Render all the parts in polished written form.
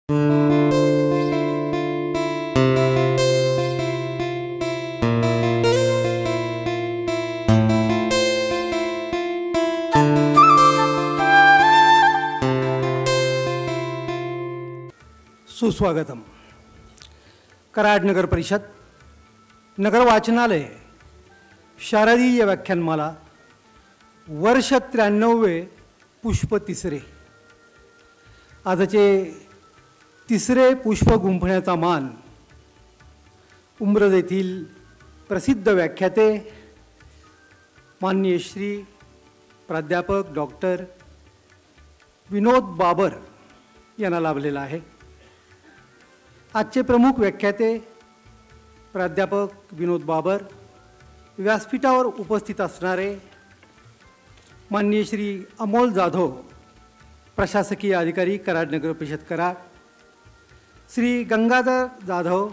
सुस्वागतम. कराड नगर परिषद नगर वाचनालय शारदीय व्याख्यानमाला वर्ष 93 पुष्प तिसरे. आजचे तिसरे पुष्प गुंफण्याचा मान उमरज येथील प्रसिद्ध व्याख्याते माननीय श्री प्राध्यापक डॉक्टर विनोद बाबर यांना लाभलेला आहे. आजचे प्रमुख व्याख्याते प्राध्यापक विनोद बाबर, व्यासपीठावर उपस्थित असणारे माननीय श्री अमोल जाधव, प्रशासकीय अधिकारी कराड नगर परिषद कराड, श्री गंगाधर जाधव,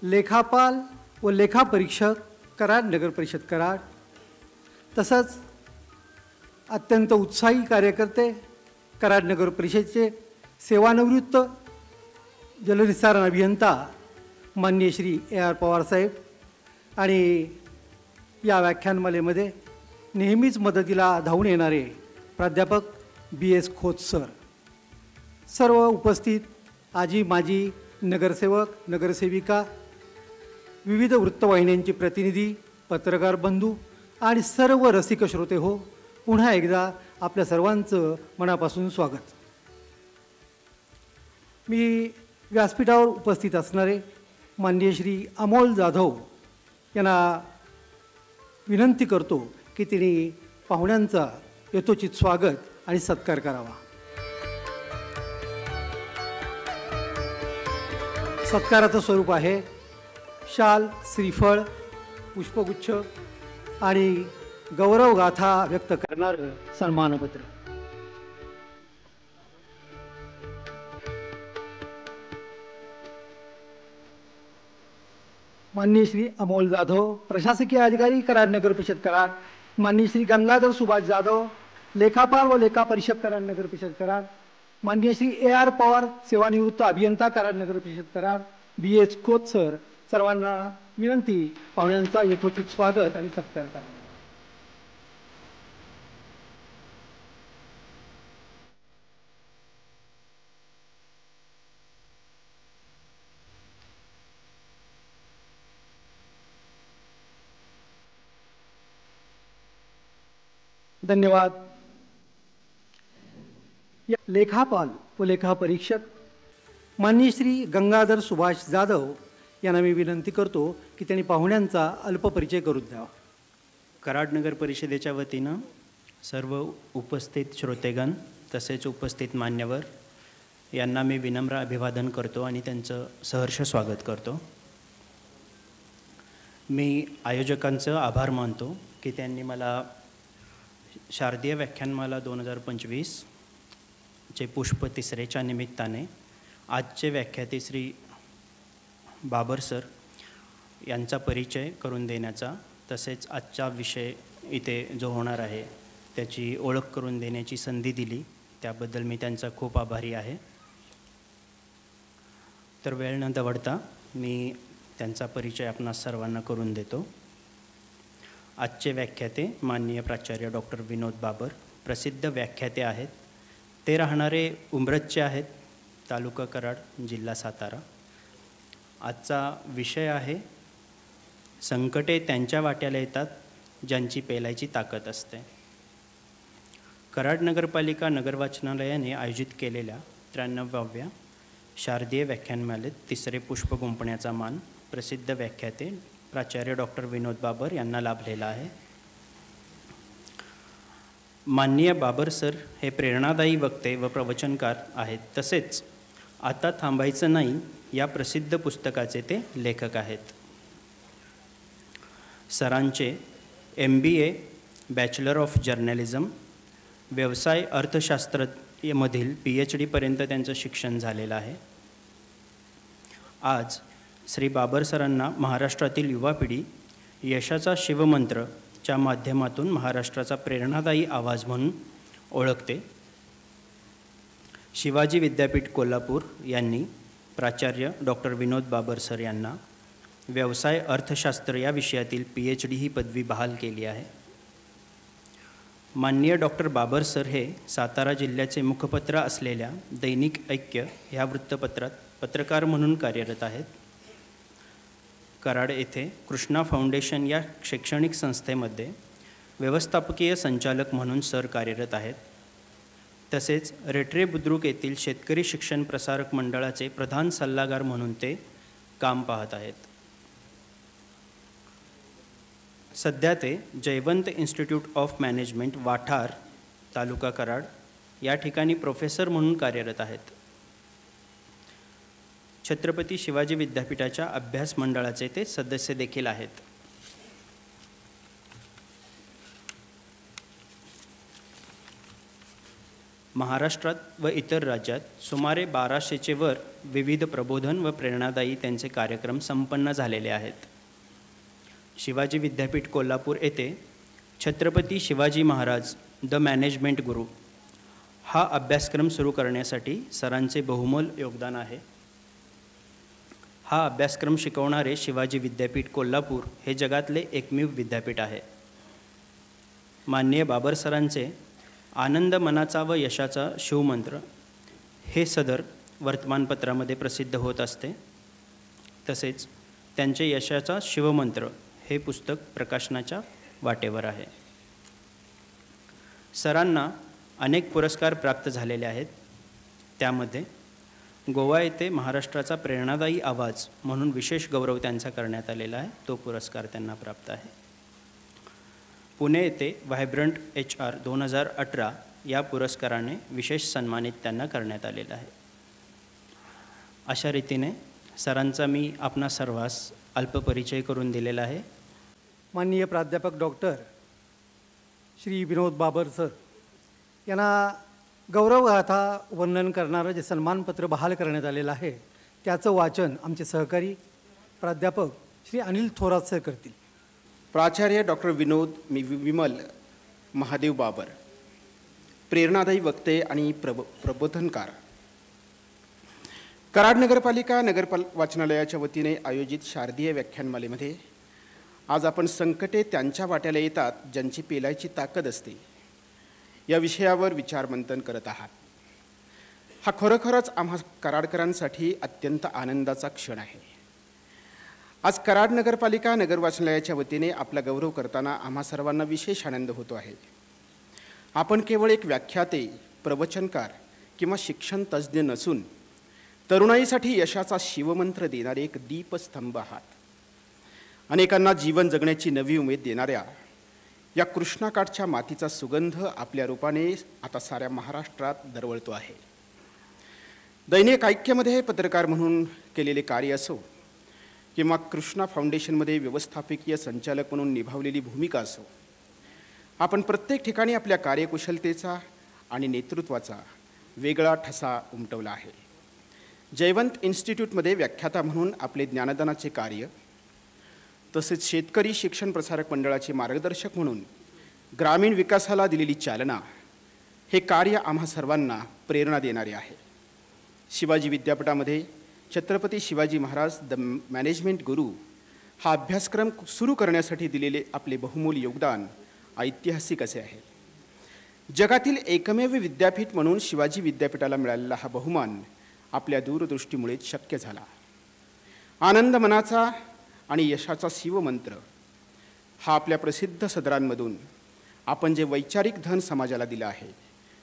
लेखापाल व लेखापरीक्षक कराड नगर परिषद कराड, तसंच अत्यंत उत्साही कार्यकर्ते कराड नगर परिषदेचे सेवानिवृत्त जलनिस्सारण अभियंता माननीय श्री AR पवार साहेब आणि या व्याख्यानमालेमध्ये नेहमीच मदतीला धावून येणारे प्राध्यापक BS खोत सर, सर्व उपस्थित आजी माजी नगरसेवक नगरसेविका, विविध वृत्तवाहिन्यांचे प्रतिनिधी, पत्रकार बंधू आणि सर्व रसिक श्रोते हो, पुन्हा एकदा आपल्या सर्वांचं मनापासून स्वागत. मी व्यासपीठावर उपस्थित असणारे माननीय श्री अमोल जाधव यांना विनंती करतो की त्यांनी पाहुण्यांचा यथोचित स्वागत आणि सत्कार करावा. सत्काराचं स्वरूप आहे शाल, श्रीफळ, पुष्पगुच्छ आणि गौरवगाथा व्यक्त करणारं सन्मानपत्र. माननीय श्री अमोल जाधव, प्रशासकीय अधिकारी कराड नगर परिषद कराड, माननीय श्री गंगाधर सुभाष जाधव, लेखापाल व लेखा परीक्षक कराड नगर परिषद कराड, माननीय श्री AR पवार, सेवानिवृत्त अभियंता कराड नगर परिषद कराड, BS खोत सर, सर्वांना विनंती पाहुण्यांचा यथोचित स्वागत आणि सत्कार करा. धन्यवाद. लेखापाल व लेखापरीक्षक माननीय श्री गंगाधर सुभाष जाधव यांना मी विनंती करतो की त्यांनी पाहुण्यांचा अल्प परिचय करून द्यावा. कराड नगर परिषदेच्या वतीनं सर्व उपस्थित श्रोतेगण तसेच उपस्थित मान्यवर यांना मी विनम्र अभिवादन करतो आणि त्यांचं सहर्ष स्वागत करतो. मी आयोजकांचं आभार मानतो की त्यांनी मला शारदीय व्याख्यानमाला 2025 चे पुष्प तिसरेच्या निमित्ताने आजचे व्याख्याते श्री बाबर सर यांचा परिचय करून देण्याचा, तसेच आजचा विषय इथे जो होणार आहे त्याची ओळख करून देण्याची संधी दिली, त्याबद्दल मी त्यांचा खूप आभारी आहे. तर वेळ न दवडता मी त्यांचा परिचय आपणास सर्वांना करून देतो. आजचे व्याख्याते माननीय प्राचार्य डॉक्टर विनोद बाबर प्रसिद्ध व्याख्याते आहेत. ते राहणारे उमरजचे आहेत, तालुका कराड, जिल्हा सातारा. आजचा विषय आहे संकटे त्यांच्या वाट्याला येतात ज्यांची पेलायची ताकद असते. कराड नगरपालिका नगर वाचनालयाने आयोजित केलेल्या 93व्या शारदीय व्याख्यानमालेत तिसरे पुष्प गुंफण्याचा मान प्रसिद्ध व्याख्याते प्राचार्य डॉक्टर विनोद बाबर यांना लाभलेला आहे. माननीय बाबर सर हे प्रेरणादायी वक्ते व प्रवचनकार आहेत. तसेच आता थांबायचं नाही या प्रसिद्ध पुस्तकाचे ते लेखक आहेत. सरांचे MBA, बॅचलर ऑफ जर्नलिझम, व्यवसाय अर्थशास्त्र मधील PhD पर्यंत त्यांचं शिक्षण झालेलं आहे. आज श्री बाबर सरांना महाराष्ट्रातील युवा पिढी यशाचा शिवमंत्रच्या माध्यमातून महाराष्ट्राचा प्रेरणादायी आवाज म्हणून ओळखते. शिवाजी विद्यापीठ कोल्हापूर यांनी प्राचार्य डॉक्टर विनोद बाबर सर यांना व्यवसाय अर्थशास्त्र या विषयातील PhD ही पदवी बहाल केली आहे. माननीय डॉक्टर बाबर सर हे सातारा जिल्ह्याचे मुखपत्र असलेल्या दैनिक ऐक्य ह्या वृत्तपत्रात पत्रकार म्हणून कार्यरत आहेत. कराड येथे कृष्णा फाउंडेशन या शैक्षणिक संस्थेमध्ये व्यवस्थापकीय संचालक म्हणून सर कार्यरत आहेत. तसेच रेठरे बुद्रुक येथील शेतकरी शिक्षण प्रसारक मंडळाचे प्रधान सल्लागार म्हणून ते काम पाहत आहेत. सध्या ते जयवंत इन्स्टिट्यूट ऑफ मॅनेजमेंट वाठार तालुका कराड या ठिकाणी प्रोफेसर म्हणून कार्यरत आहेत. छत्रपती शिवाजी विद्यापीठाच्या अभ्यास मंडळाचे ते सदस्य देखील आहेत. महाराष्ट्रात व इतर राज्यात सुमारे 1200चे वर विविध प्रबोधन व प्रेरणादायी त्यांचे कार्यक्रम संपन्न झालेले आहेत. शिवाजी विद्यापीठ कोल्हापूर येथे छत्रपती शिवाजी महाराज द मॅनेजमेंट गुरु हा अभ्यासक्रम सुरू करण्यासाठी सरांचे बहुमोल योगदान आहे. हा अभ्यासक्रम शिकवणारे शिवाजी विद्यापीठ कोल्हापूर हे जगातले एकमेव विद्यापीठ आहे. माननीय बाबर सरांचे आनंद मनाचा व यशाचा शिवमंत्र हे सदर वर्तमानपत्रामध्ये प्रसिद्ध होत असते. तसेच त्यांचे यशाचा शिवमंत्र हे पुस्तक प्रकाशनाच्या वाटेवर आहे. सरांना अनेक पुरस्कार प्राप्त झालेले आहेत. त्यामध्ये गोवा येथे महाराष्ट्राचा प्रेरणादायी आवाज म्हणून विशेष गौरव त्यांचा करण्यात आलेला आहे. तो पुरस्कार त्यांना प्राप्त आहे. पुणे येथे व्हायब्रंट HR 2018 या पुरस्काराने विशेष सन्मानित त्यांना करण्यात आलेला आहे. अशा रीतीने सरांचा मी आपणा सर्वांस अल्पपरिचय करून दिलेला आहे. माननीय प्राध्यापक डॉक्टर श्री विनोद बाबर सर यांना गौरवगाथा वर्णन करणारं जे सन्मानपत्र बहाल करण्यात आलेलं आहे त्याचं वाचन आमचे सहकारी प्राध्यापक श्री अनिल थोरात सर करतील. प्राचार्य डॉक्टर विमल महादेव बाबर, प्रेरणादायी वक्ते आणि प्रबोधनकार. कराड नगरपालिका वाचनालयाच्या वतीने आयोजित शारदीय व्याख्यानमालेमध्ये आज आपण संकटे त्यांच्या वाट्याला येतात ज्यांची पेलायची ताकद असते या विषयावर विचारमंथन करत आहात. हा खरोखरच आम्हा कराडकरांसाठी अत्यंत आनंदाचा क्षण आहे. आज कराड नगरपालिका नगर वाचनालयाच्या वतीने आपला गौरव करताना आम्हा सर्वांना विशेष आनंद होतो आहे. आपण केवळ एक व्याख्याते, प्रवचनकार किंवा शिक्षण तज्ज्ञ नसून तरुणाईसाठी यशाचा शिवमंत्र देणारे एक दीपस्तंभ आहात. अनेकांना जीवन जगण्याची नवी उमेद देणाऱ्या या कृष्णाकाठच्या मातीचा सुगंध आपल्या रूपाने आता साऱ्या महाराष्ट्रात दरवळतो आहे. दैनिक ऐक्यमध्ये पत्रकार म्हणून केलेले कार्य असो किंवा कृष्णा फाउंडेशनमध्ये व्यवस्थापकीय संचालक म्हणून निभावलेली भूमिका असो, आपण प्रत्येक ठिकाणी आपल्या कार्यकुशलतेचा आणि नेतृत्वाचा वेगळा ठसा उमटवला आहे. जयवंत इन्स्टिट्यूटमध्ये व्याख्याता म्हणून आपले ज्ञानदानाचे कार्य, तसेच शेतकरी शिक्षण प्रसारक मंडळाचे मार्गदर्शक म्हणून ग्रामीण विकासाला दिलेली चालना, हे कार्य आम्हा सर्वांना प्रेरणा देणारे आहे. शिवाजी विद्यापीठामध्ये छत्रपती शिवाजी महाराज द मॅनेजमेंट गुरु हा अभ्यासक्रम सुरू करण्यासाठी दिलेले आपले बहुमोल योगदान ऐतिहासिक असे आहे. जगातील एकमेव विद्यापीठ म्हणून शिवाजी विद्यापीठाला मिळालेला हा बहुमान आपल्या दूरदृष्टीमुळेच शक्य झाला. आनंद मनाचा आणि यशाचा शिवमंत्र हा आपल्या प्रसिद्ध सदरांमधून आपण जे वैचारिक धन समाजाला दिलं आहे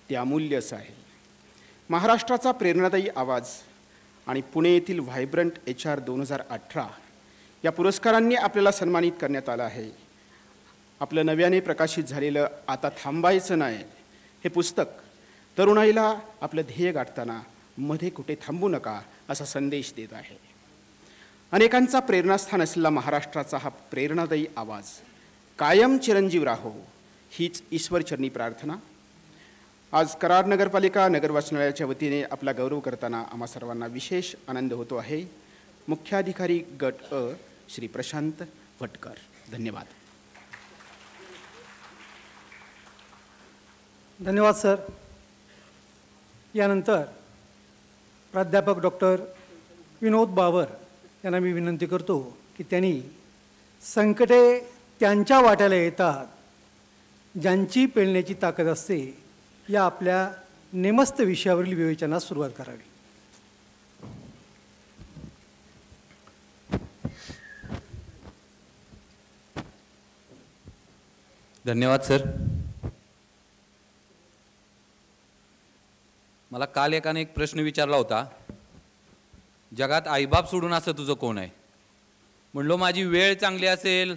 ते अमूल्य असं आहे. महाराष्ट्राचा प्रेरणादायी आवाज आणि पुणे येथील व्हायब्रंट HR 2018 या पुरस्कारांनी आपल्याला सन्मानित करण्यात आलं आहे. आपलं नव्याने प्रकाशित झालेलं आता थांबायचं नाही हे पुस्तक तरुणाईला आपलं ध्येय गाठताना मध्ये कुठे थांबू नका असा संदेश देत आहे. अनेकांचा प्रेरणास्थान असलेला महाराष्ट्राचा हा प्रेरणादायी आवाज कायम चिरंजीव राहो हीच ईश्वरचरणी प्रार्थना. आज कराड नगरपालिका नगर वाचनालयाच्या वतीने आपला गौरव करताना आम्हा सर्वांना विशेष आनंद होतो आहे. मुख्याधिकारी गट अ श्री प्रशांत भटकर. धन्यवाद. धन्यवाद सर. यानंतर प्राध्यापक डॉक्टर विनोद बाबर यांना मी विनंती करतो की त्यांनी संकटे त्यांच्या वाट्याला येतात ज्यांची पेलण्याची ताकद असते या आपल्या नेमस्त विषयावरील विवेचनास सुरुवात करावी. धन्यवाद सर. मला काल एकाने एक प्रश्न विचारला होता, जगात आईबाप सोडून असं तुझं कोण आहे. म्हणलो माझी वेळ चांगली असेल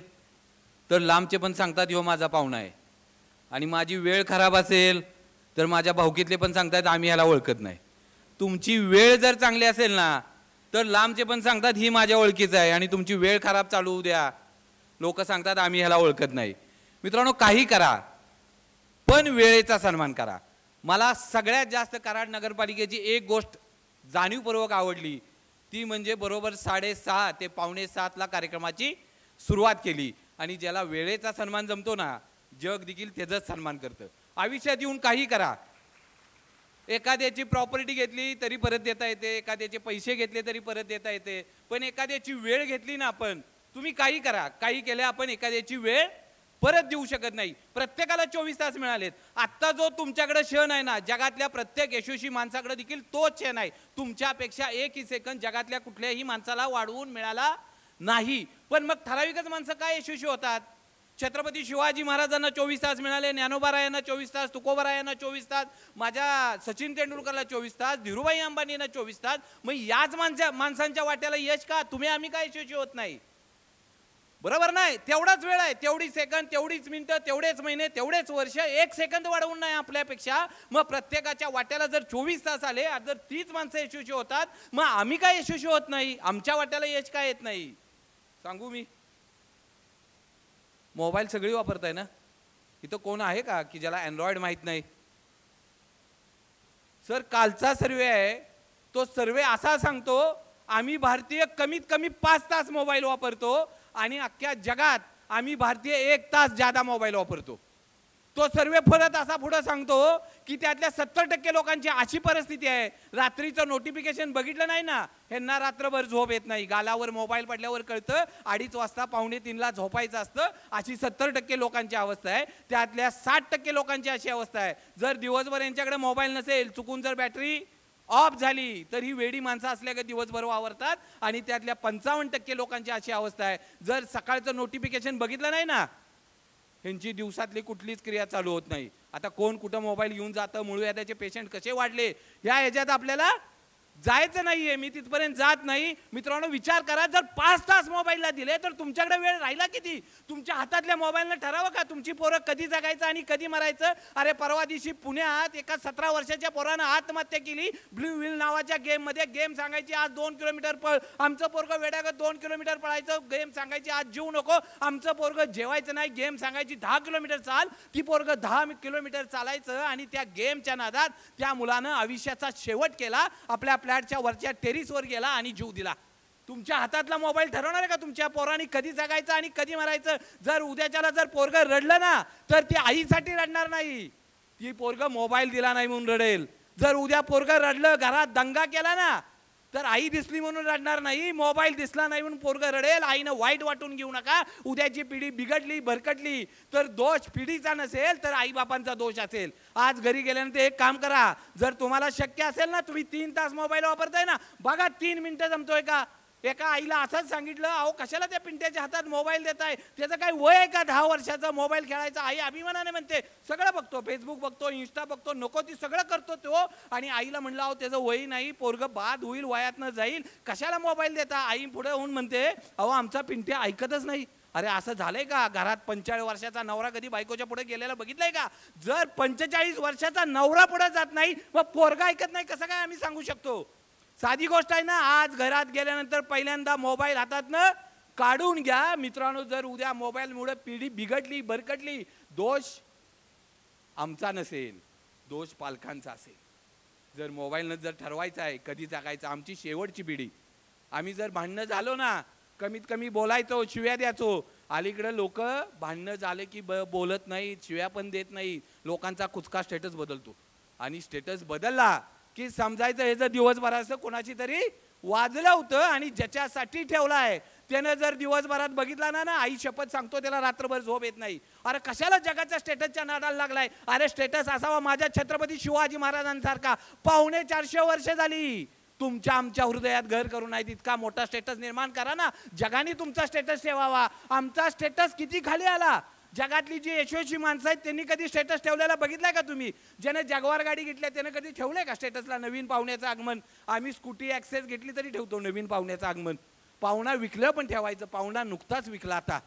तर लांबचे पण सांगतात ह्यो माझा पाहुणा आहे, आणि माझी वेळ खराब असेल तर माझ्या भाऊकीतले पण सांगतात आम्ही ह्याला ओळखत नाही. तुमची वेळ जर चांगली असेल ना तर लांबचे पण सांगतात ही माझ्या ओळखीचं आहे, आणि तुमची वेळ खराब चालू होऊ द्या लोक सांगतात आम्ही ह्याला ओळखत नाही. मित्रांनो, काही करा पण वेळेचा सन्मान करा. मला सगळ्यात जास्त कराड नगरपालिकेची एक गोष्ट जाणीवपूर्वक आवडली, ती म्हणजे बरोबर 6:30 ते 6:45 कार्यक्रमाची सुरुवात केली. आणि ज्याला वेळेचा सन्मान जमतो ना, जग देखील त्याचाच सन्मान करतं. आयुष्यात येऊन काही करा. एखाद्याची प्रॉपर्टी घेतली तरी परत देता येते, एखाद्याचे पैसे घेतले तरी परत देता येते, पण एखाद्याची वेळ घेतली ना आपण, तुम्ही काही करा, काही केले आपण एखाद्याची वेळ परत देऊ शकत नाही. प्रत्येकाला 24 तास मिळालेत. आत्ता जो तुमच्याकडे क्षण आहे ना, जगातल्या प्रत्येक यशस्वी माणसाकडे देखील तोच क्षण आहे. तुमच्यापेक्षा एकही सेकंद जगातल्या कुठल्याही माणसाला वाढवून मिळाला नाही. पण मग ठराविकच माणसं काय यशस्वी होतात. छत्रपती शिवाजी महाराजांना 24 तास मिळाले, ज्ञानोबारायांना 24 तास, तुकोबारायांना 24 तास, माझ्या सचिन तेंडुलकरला 24 तास, धीरूभाई अंबानींना 24 तास. मग याच माणसांच्या वाट्याला यश का? तुम्ही आम्ही काय यशस्वी होत नाही? बरोबर नाही? तेवढाच वेळ आहे, तेवढी सेकंद, तेवढीच मिनिटं, तेवढेच महिने, तेवढेच वर्ष. एक सेकंद वाढवून नाही आपल्यापेक्षा. मग प्रत्येकाच्या वाट्याला जर 24 तास आले, जर तीच माणसं यशस्वी होतात, मग आम्ही काय यशस्वी होत नाही? आमच्या वाट्याला यश काय येत नाही? सांगू मी. मोबाईल सगळी वापरताय ना, इथं कोण आहे का की ज्याला अँड्रॉइड माहित नाही? सर, कालचा सर्वे आहे, तो सर्वे असा सांगतो आम्ही भारतीय कमीत कमी 5 तास मोबाईल वापरतो, आणि अख्ख्या जगात आम्ही भारतीय 1 तास जादा मोबाईल वापरतो. तो सर्वे परत असा पुढे सांगतो की त्यातल्या 70% लोकांची अशी परिस्थिती आहे, रात्रीचं नोटिफिकेशन बघितलं नाही ना, ह्यांना रात्रभर झोप येत नाही. गालावर मोबाईल पडल्यावर कळतं 2:30 वाजता 2:45 झोपायचं असतं. अशी 70% लोकांची अवस्था आहे. त्यातल्या 60% लोकांची अशी अवस्था आहे, जर दिवसभर यांच्याकडे मोबाईल नसेल, चुकून जर बॅटरी ऑफ झाली तर ही वेडी माणसं असल्या का दिवसभर वावरतात. आणि त्यातल्या 55% लोकांची अशी अवस्था आहे, जर सकाळचं नोटिफिकेशन बघितलं नाही ना, ह्यांची दिवसातली कुठलीच क्रिया चालू होत नाही. आता कोण कुठं मोबाईल घेऊन जातं, मूळव्याधाचे पेशंट कसे वाढले, या ह्याच्यात आपल्याला जायचं नाहीये. मी तिथपर्यंत जात नाही. मित्रांनो, विचार करा, जर 5 तास मोबाईलला दिले तर तुमच्याकडे वेळ राहिला किती? तुमच्या हातातल्या मोबाईलनं ठरावं का तुमची पोरं कधी जगायचं आणि कधी मरायचं? अरे, परवा दिवशी पुण्यात एका 17 वर्षाच्या पोरानं आत्महत्या केली ब्ल्यू व्हील नावाच्या गेम मध्ये. गेम सांगायची आज 2 किलोमीटर पळ, आमचं पोरगं वेड्यागत 2 किलोमीटर पळायचं. गेम सांगायची आज जीव नको, आमचं पोरगं जेवायचं नाही. गेम सांगायची 10 किलोमीटर चाल, ती पोरगं 10 किलोमीटर चालायचं. आणि त्या गेमच्या नादात त्या मुलानं आयुष्याचा शेवट केला. आपल्या फ्लॅटच्या वरच्या टेरिसवर गेला आणि जीव दिला. तुमच्या हातातला मोबाईल ठरवणार आहे का तुमच्या पोरांनी कधी जगायचं आणि कधी मरायचं? जर उद्याच्याला जर पोरगं रडलं ना, तर ती आईसाठी रडणार नाही, ती पोरगं मोबाईल दिला नाही म्हणून रडेल. जर उद्या पोरगं रडलं, घरात दंगा केला ना, तर आई दिसली म्हणून रडणार नाही, मोबाईल दिसला नाही म्हणून पोरगं रडेल. आईनं वाईट वाटून घेऊ नका. उद्याची पिढी बिघडली, भरकटली तर दोष पिढीचा नसेल तर आईबापांचा दोष असेल. आज घरी गेल्यानंतर एक काम करा, जर तुम्हाला शक्य असेल ना, तुम्ही 3 तास मोबाईल वापरताय ना, बघा 3 मिनिटं जमतोय का? एका आईला असंच सांगितलं, अहो कशाला त्या पिंट्याच्या हातात मोबाईल देताय, त्याचं काय वय आहे का 10 वर्षाचा मोबाईल खेळायचा? आई अभिमानाने म्हणते सगळं बघतो, फेसबुक बघतो, इंस्टा बघतो, नको ती सगळं करतो तो. आणि आईला म्हणलं, अहो त्याचं वय नाही, पोरगं बाद होईल, वयातनं जाईल, कशाला मोबाईल देता? आई पुढे होऊन म्हणते, अहो आमचा पिंट्या ऐकतच नाही. अरे असं झालंय का? घरात 45 वर्षाचा नवरा कधी बायकोच्या पुढे गेलेला बघितलंय का? जर 45 वर्षाचा नवरा पुढे जात नाही, मग पोरगा ऐकत नाही कसं काय आम्ही सांगू शकतो? साधी गोष्ट आहे ना. आज घरात गेल्यानंतर पहिल्यांदा मोबाईल हातातनं काढून घ्या. मित्रांनो, जर उद्या मोबाईलमुळे पिढी बिघडली, भरकटली, दोष आमचा नसेल, दोष पालकांचा असेल. जर मोबाईलनं जर ठरवायचं आहे कधी जगायचं, आमची शेवटची पिढी, आम्ही जर भांडणं झालो ना, कमीत कमी बोलायचो, शिव्या द्यायचो. अलीकडे लोक भांडणं झाले की बोलत नाही, शिव्या पण देत नाही. लोकांचा कुचका स्टेटस बदलतो, आणि स्टेटस बदलला की समजायचं हे जर दिवसभराचं कोणाची तरी वाजलं होतं आणि ज्याच्यासाठी ठेवलं आहे त्यानं जर दिवसभरात बघितला ना आई शपथ सांगतो त्याला रात्रभर झोप येत नाही. अरे कशाला जगाच्या स्टेटसच्या नादाला लागलाय? अरे स्टेटस असावा माझ्या छत्रपती शिवाजी महाराजांसारखा. 450 वर्ष झाली तुमच्या आमच्या हृदयात घर करून नाही तितका मोठा स्टेटस निर्माण करा ना. जगाने तुमचा स्टेटस ठेवावा. आमचा स्टेटस किती खाली आला. जगातली जी यशस्वी माणसं आहेत त्यांनी कधी स्टेटस ठेवलेला बघितलाय का तुम्ही? ज्याने जगवार गाडी घेतली त्याने कधी ठेवलंय का स्टेटसला नवीन पाहुण्याचं आगमन? आम्ही स्कूटी ॲक्सेस घेतली तरी ठेवतो नवीन पाहुण्याचं आगमन. पाहुणा विकलं पण ठेवायचं. पाहुणा नुकताच विकला आता.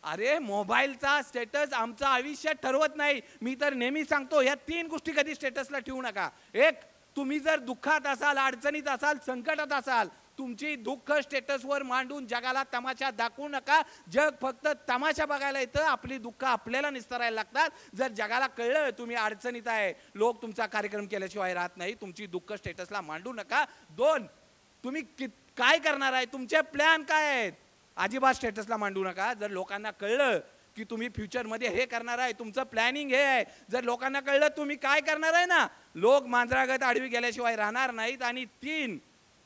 अरे मोबाईलचा स्टेटस आमचं आयुष्य ठरवत नाही. मी तर नेहमी सांगतो या 3 गोष्टी कधी स्टेटसला ठेवू नका. एक, तुम्ही जर दुःखात असाल, अडचणीत असाल, संकटात असाल, तुमची दुःख स्टेटसवर मांडून जगाला तमाशा दाखवू नका. जग फक्त तमाशा बघायला येतं. आपली दुःख आपल्याला निस्तरायला लागतात. जर जगाला कळलं तुम्ही अडचणीत आहे, लोक तुमचा कार्यक्रम केल्याशिवाय राहत नाही. तुमची दुःख स्टेटसला मांडू नका. 2, तुम्ही काय करणार आहे, तुमचे प्लॅन काय आहेत, अजिबात स्टेटसला मांडू नका. जर लोकांना कळलं की तुम्ही फ्युचरमध्ये हे करणार आहे, तुमचं प्लॅनिंग हे आहे, जर लोकांना कळलं तुम्ही काय करणार आहे ना, लोक मांजरागत आडवी गेल्याशिवाय राहणार नाहीत. आणि 3,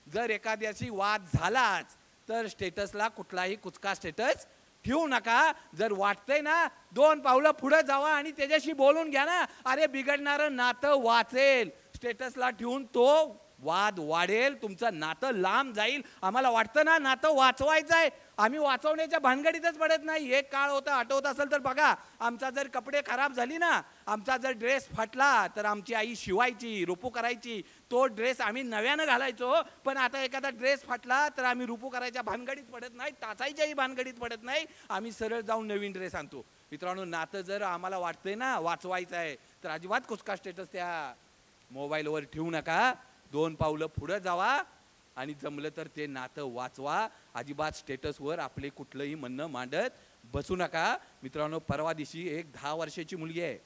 जर एखाद्याशी वाद झालाच तर स्टेटसला कुठलाही कुचका स्टेटस ठेवू नका. जर वाटतंय ना 2 पावलं पुढे जावा आणि त्याच्याशी बोलून घ्या ना. अरे बिघडणारं नातं वाचेल. स्टेटसला ठेवून तो वाद वाढेल, तुमचं नातं लांब जाईल. आम्हाला वाटतं ना नातं वाचवायचं आहे, आम्ही वाचवण्याच्या भानगडीतच पडत नाही. एक काळ होता, आठवत असेल तर बघा, आमचा जर कपडे खराब झाली ना, आमचा जर ड्रेस फाटला तर आमची आई शिवायची, रुपू करायची. तो ड्रेस आम्ही नव्यानं घालायचो. पण आता एखादा ड्रेस फाटला तर आम्ही रुपू करायच्या भानगडीत पडत नाही, टाचायच्याही भानगडीत पडत नाही. आम्ही सरळ जाऊन नवीन ड्रेस आणतो. मित्रांनो, नातं जर आम्हाला वाटतंय ना वाचवायचं आहे तर अजिबात कुचका स्टेटस त्या मोबाईलवर ठेवू नका. 2 पावलं पुढे जावा आणि जमलं तर ते नातं वाचवा. अजिबात स्टेटसवर आपले कुठलंही म्हणणं मांडत बसू नका. मित्रांनो, परवा दिवशी एक 10 वर्षाची मुलगी आहे.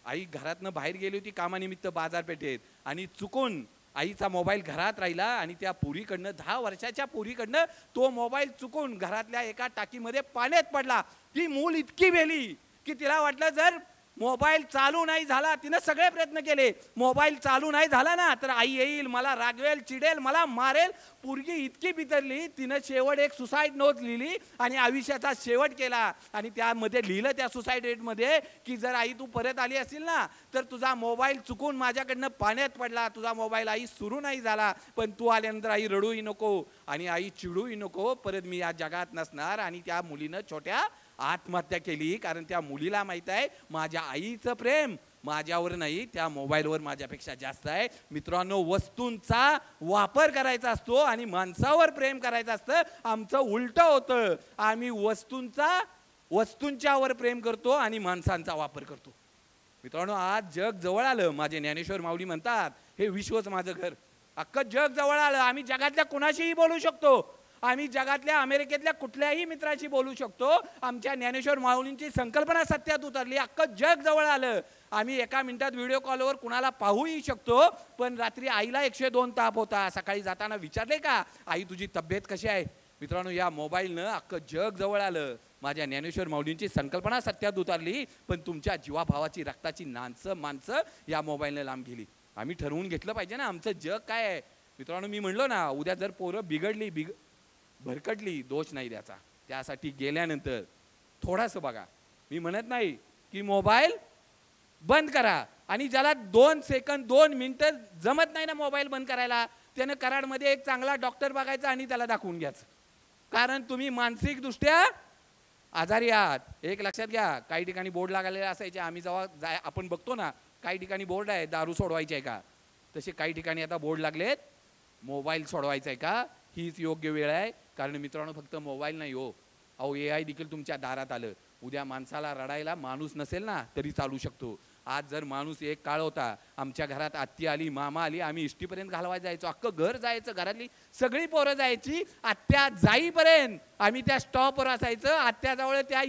आई घरातनं बाहेर गेली होती कामानिमित्त बाजारपेठेत आणि चुकून आईचा मोबाईल घरात राहिला आणि त्या पोरीकडनं 10 वर्षाच्या पोरीकडनं तो मोबाईल चुकून घरातल्या एका टाकीमध्ये पाण्यात पडला. ती मूल इतकी भेली की तिला वाटलं जर मोबाईल चालू नाही झाला, तिनं सगळे प्रयत्न केले, मोबाईल चालू नाही झाला ना तर आई येईल, मला रागवेल, चिडेल, मला मारेल. पोरगी इतकी बिथरली, तिनं शेवट एक सुसाईड नोट लिहिली आणि आयुष्याचा शेवट केला. आणि त्यामध्ये लिहिलं त्या सुसाईड नोटमध्ये की जर आई तू परत आली असेल ना तर तुझा मोबाईल चुकून माझ्याकडनं पाण्यात पडला, तुझा मोबाईल आई सुरू नाही झाला, पण तू आल्यानंतर आई रडूही नको आणि आई चिडूही नको, परत मी या जगात नसणार. आणि त्या मुलीनं छोट्या आत्महत्या केली. कारण त्या मुलीला माहित आहे माझ्या आईचं प्रेम माझ्यावर नाही, त्या मोबाईलवर माझ्यापेक्षा जास्त आहे. मित्रांनो, वस्तूंचा वापर करायचा असतो आणि माणसावर प्रेम करायचं असतं. आमचं उलट होतं. आम्ही वस्तूंच्यावर प्रेम करतो आणि माणसांचा वापर करतो. मित्रांनो, आज जग जवळ आलं. माझे ज्ञानेश्वर माऊली म्हणतात हे विश्वच माझं घर. अख्खं जग जवळ आलं. आम्ही जगातल्या कुणाशीही बोलू शकतो. आम्ही जगातल्या अमेरिकेतल्या कुठल्याही मित्राशी बोलू शकतो. आमच्या ज्ञानेश्वर माऊलींची संकल्पना सत्यात उतरली. अख्खं जग जवळ आलं. आम्ही एका मिनिटात व्हिडिओ कॉलवर कुणाला पाहूही शकतो. पण रात्री आईला 102 ताप होता. सकाळी जाताना विचारले का आई तुझी तब्येत कशी आहे? मित्रांनो, या मोबाईलनं अख्खं जग जवळ आलं. माझ्या ज्ञानेश्वर माऊलींची संकल्पना सत्यात उतरली. पण तुमच्या जीवाभावाची रक्ताची माणसं या मोबाईलनं लांब गेली. आम्ही ठरवून घेतलं पाहिजे ना आमचं जग काय आहे. मित्रांनो, मी म्हणलो ना उद्या जर पोरं भरकटली, दोष नाही द्यायचा. त्यासाठी गेल्यानंतर थोडंसं बघा. मी म्हणत नाही की मोबाईल बंद करा. आणि ज्याला 2 सेकंद 2 मिनिटं जमत नाही ना मोबाईल बंद करायला, त्यानं कराडमध्ये एक चांगला डॉक्टर बघायचा आणि त्याला दाखवून घ्यायचं. कारण तुम्ही मानसिकदृष्ट्या आजारी आहात. एक लक्षात घ्या, काही ठिकाणी बोर्ड लागलेले असायचे. आम्ही जेव्हा आपण बघतो ना काही ठिकाणी बोर्ड आहे दारू सोडवायची आहे का, तसे काही ठिकाणी आता बोर्ड लागलेत मोबाईल सोडवायचा आहे का. हीच योग्य वेळ आहे. कारण मित्रांनो, फक्त मोबाईल नाही हो, अहो AI देखील तुमच्या दारात आलं. उद्या माणसाला रडायला माणूस नसेल ना तरी चालू शकतो. आज जर माणूस एक काळ होता, आमच्या घरात आत्ती आली, मामा आली, आम्ही इष्टीपर्यंत घालवायला जायचो. अख्खं घर जायचं, घरातली सगळी पोरं जायची. आत्या जाईपर्यंत आम्ही त्या स्टॉपवर असायचं. आत्याजवळ त्या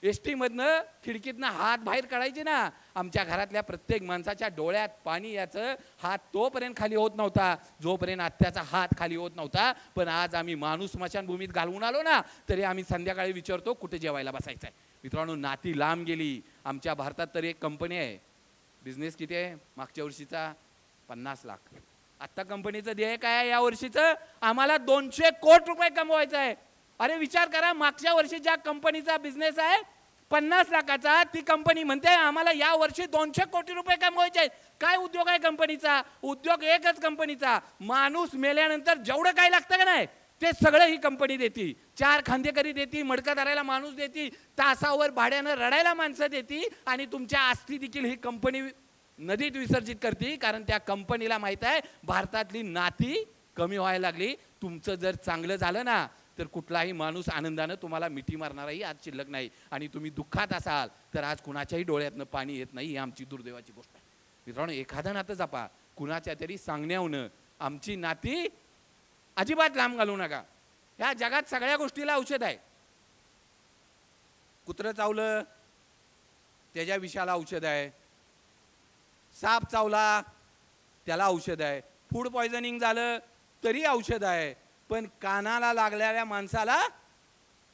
एसटीमधनं खिडकीतनं हात बाहेर काढायचे ना, आमच्या घरातल्या प्रत्येक माणसाच्या डोळ्यात पाणी याचं. हात तोपर्यंत खाली होत नव्हता जोपर्यंत आत्याचा हात खाली होत नव्हता. पण आज आम्ही माणूस स्मशानभूमीत घालवून आलो ना तरी आम्ही संध्याकाळी विचारतो कुठे जेवायला बसायचं आहे. मित्रांनो, नाती लांब गेली. आमच्या भारतात तर एक कंपनी आहे, बिझनेस किती आहे मागच्या वर्षीचा 50 लाख. आता कंपनीचं ध्येय काय आहे या वर्षीचं? आम्हाला 200 कोटी रुपये कमवायचं आहे. अरे विचार करा, मागच्या वर्षी ज्या कंपनीचा बिझनेस आहे 50 लाखाचा, ती कंपनी म्हणते आम्हाला या वर्षी 200 कोटी रुपये कमवायचे आहेत. काय उद्योग आहे कंपनीचा? उद्योग एकच कंपनीचा, माणूस मेल्यानंतर जेवढं काय लागतं का नाही ते सगळं ही कंपनी देती. 4 खांदेकरी देती, मडकं धरायला माणूस देती, तासावर भाड्यानं रडायला माणसं देती, आणि तुमच्या आस्ती देखील ही कंपनी नदीत विसर्जित करते. कारण त्या कंपनीला माहित आहे भारतातली नाती कमी व्हायला लागली. तुमचं जर चांगलं झालं ना तर कुठलाही माणूस आनंदानं तुम्हाला मिठी मारणाराही आज शिल्लक नाही. आणि तुम्ही दुःखात असाल तर आज कुणाच्याही डोळ्यातनं पाणी येत नाही. ही आमची दुर्दैवाची गोष्ट आहे. मित्रांनो, एखादं नातं जपा, कुणाच्या तरी सांगण्यावनं आमची नाती अजिबात लांब घालू नका. ह्या जगात सगळ्या गोष्टीला औषध आहे. कुत्रं चावलं त्याच्या विषाला औषध आहे, साप चावला त्याला औषध आहे, फूड पॉयझनिंग झालं तरी औषध आहे, पण कानाला लागलेल्या माणसाला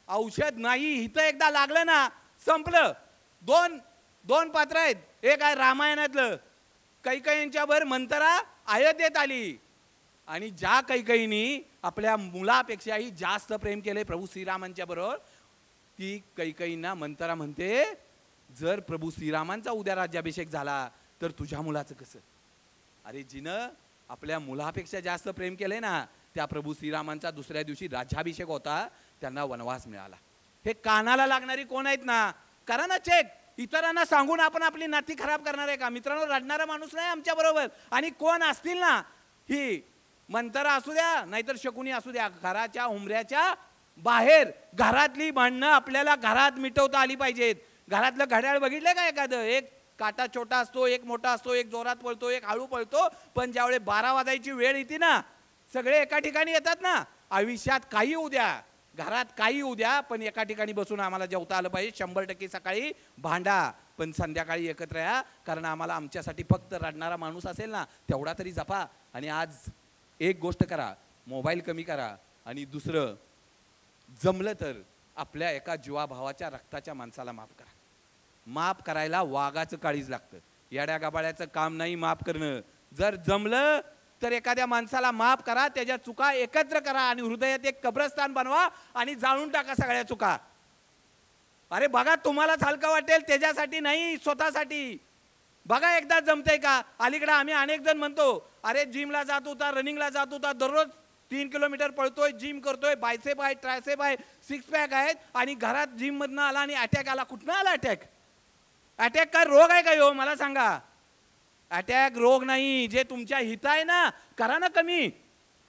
औषध नाही. इथं एकदा लागलं ना संपलं. दोन पात्र आहेत. एक आहे रामायणातलं, कैकयींच्यावर मंतरा अयोध्येत आली, आणि ज्या कैकयीनी आपल्या मुलापेक्षाही जास्त प्रेम केले प्रभू श्रीरामांच्या बरोबर, ती कैकयींना मंतरा म्हणते जर प्रभू श्रीरामांचा उद्या राज्याभिषेक झाला तर तुझ्या मुलाचं कसं? अरे जिनं आपल्या मुलापेक्षा जास्त प्रेम केले ना, त्या प्रभू श्रीरामांचा दुसऱ्या दिवशी राज्याभिषेक होता, त्यांना वनवास मिळाला. हे कानाला लागणारी कोण आहेत ना, करा ना चेक. इतरांना सांगून आपण आपली नाती खराब करणार आहे का? मित्रांनो, रडणारा माणूस नाही आमच्या बरोबर. आणि कोण असतील ना, ही मंतरा असू द्या नाहीतर शकुनी असू द्या, घराच्या उंबऱ्याच्या बाहेर घरातली भांडणं आपल्याला घरात मिटवता आली पाहिजेत. घरातलं घड्याळ बघितलं का एखादं? एक काटा छोटा असतो, एक मोठा असतो, एक जोरात पळतो, एक हळू पळतो, पण ज्यावेळेस 12 वाजायची वेळ येते ना सगळे एका ठिकाणी येतात ना. आयुष्यात काही होऊ द्या, घरात काही होऊ द्या, पण एका ठिकाणी बसून आम्हाला जेवता आलं पाहिजे. 100% सकाळी भांडा पण संध्याकाळी एकत्र या, कारण आम्हाला आमच्यासाठी फक्त रडणारा माणूस असेल ना तेवढा तरी जपा. आणि आज एक गोष्ट करा, मोबाईल कमी करा, आणि दुसरं जमलं तर आपल्या एका जीवाभावाच्या रक्ताच्या माणसाला माफ करा. माफ करायला वाघाचं काळीज लागतं, येड्या गाबाळ्याचं काम नाही माफ करणं. जर जमलं तर एखाद्या माणसाला माफ करा, त्याच्या चुका एकत्र करा आणि हृदयात एक कब्रस्तान बनवा आणि जाळून टाका सगळ्या चुका. अरे बघा, तुम्हालाच हलका वाटेल, त्याच्यासाठी नाही, स्वतःसाठी बघा एकदा जमतंय का. अलीकडे आम्ही अनेक जण म्हणतो अरे जिमला जात होता, रनिंगला जात होता, दररोज 3 किलोमीटर पळतोय, जिम करतोय, बायसेप आहे, ट्रायसेप आहे, 6 पॅक आहेत, आणि घरात जिम मधनं आला आणि अटॅक आला. कुठनं आला अटॅक? अटॅक काय रोग आहे का हो? मला सांगा. अटॅक रोग नाही. जे तुमच्या हित आहे ना करा ना कमी.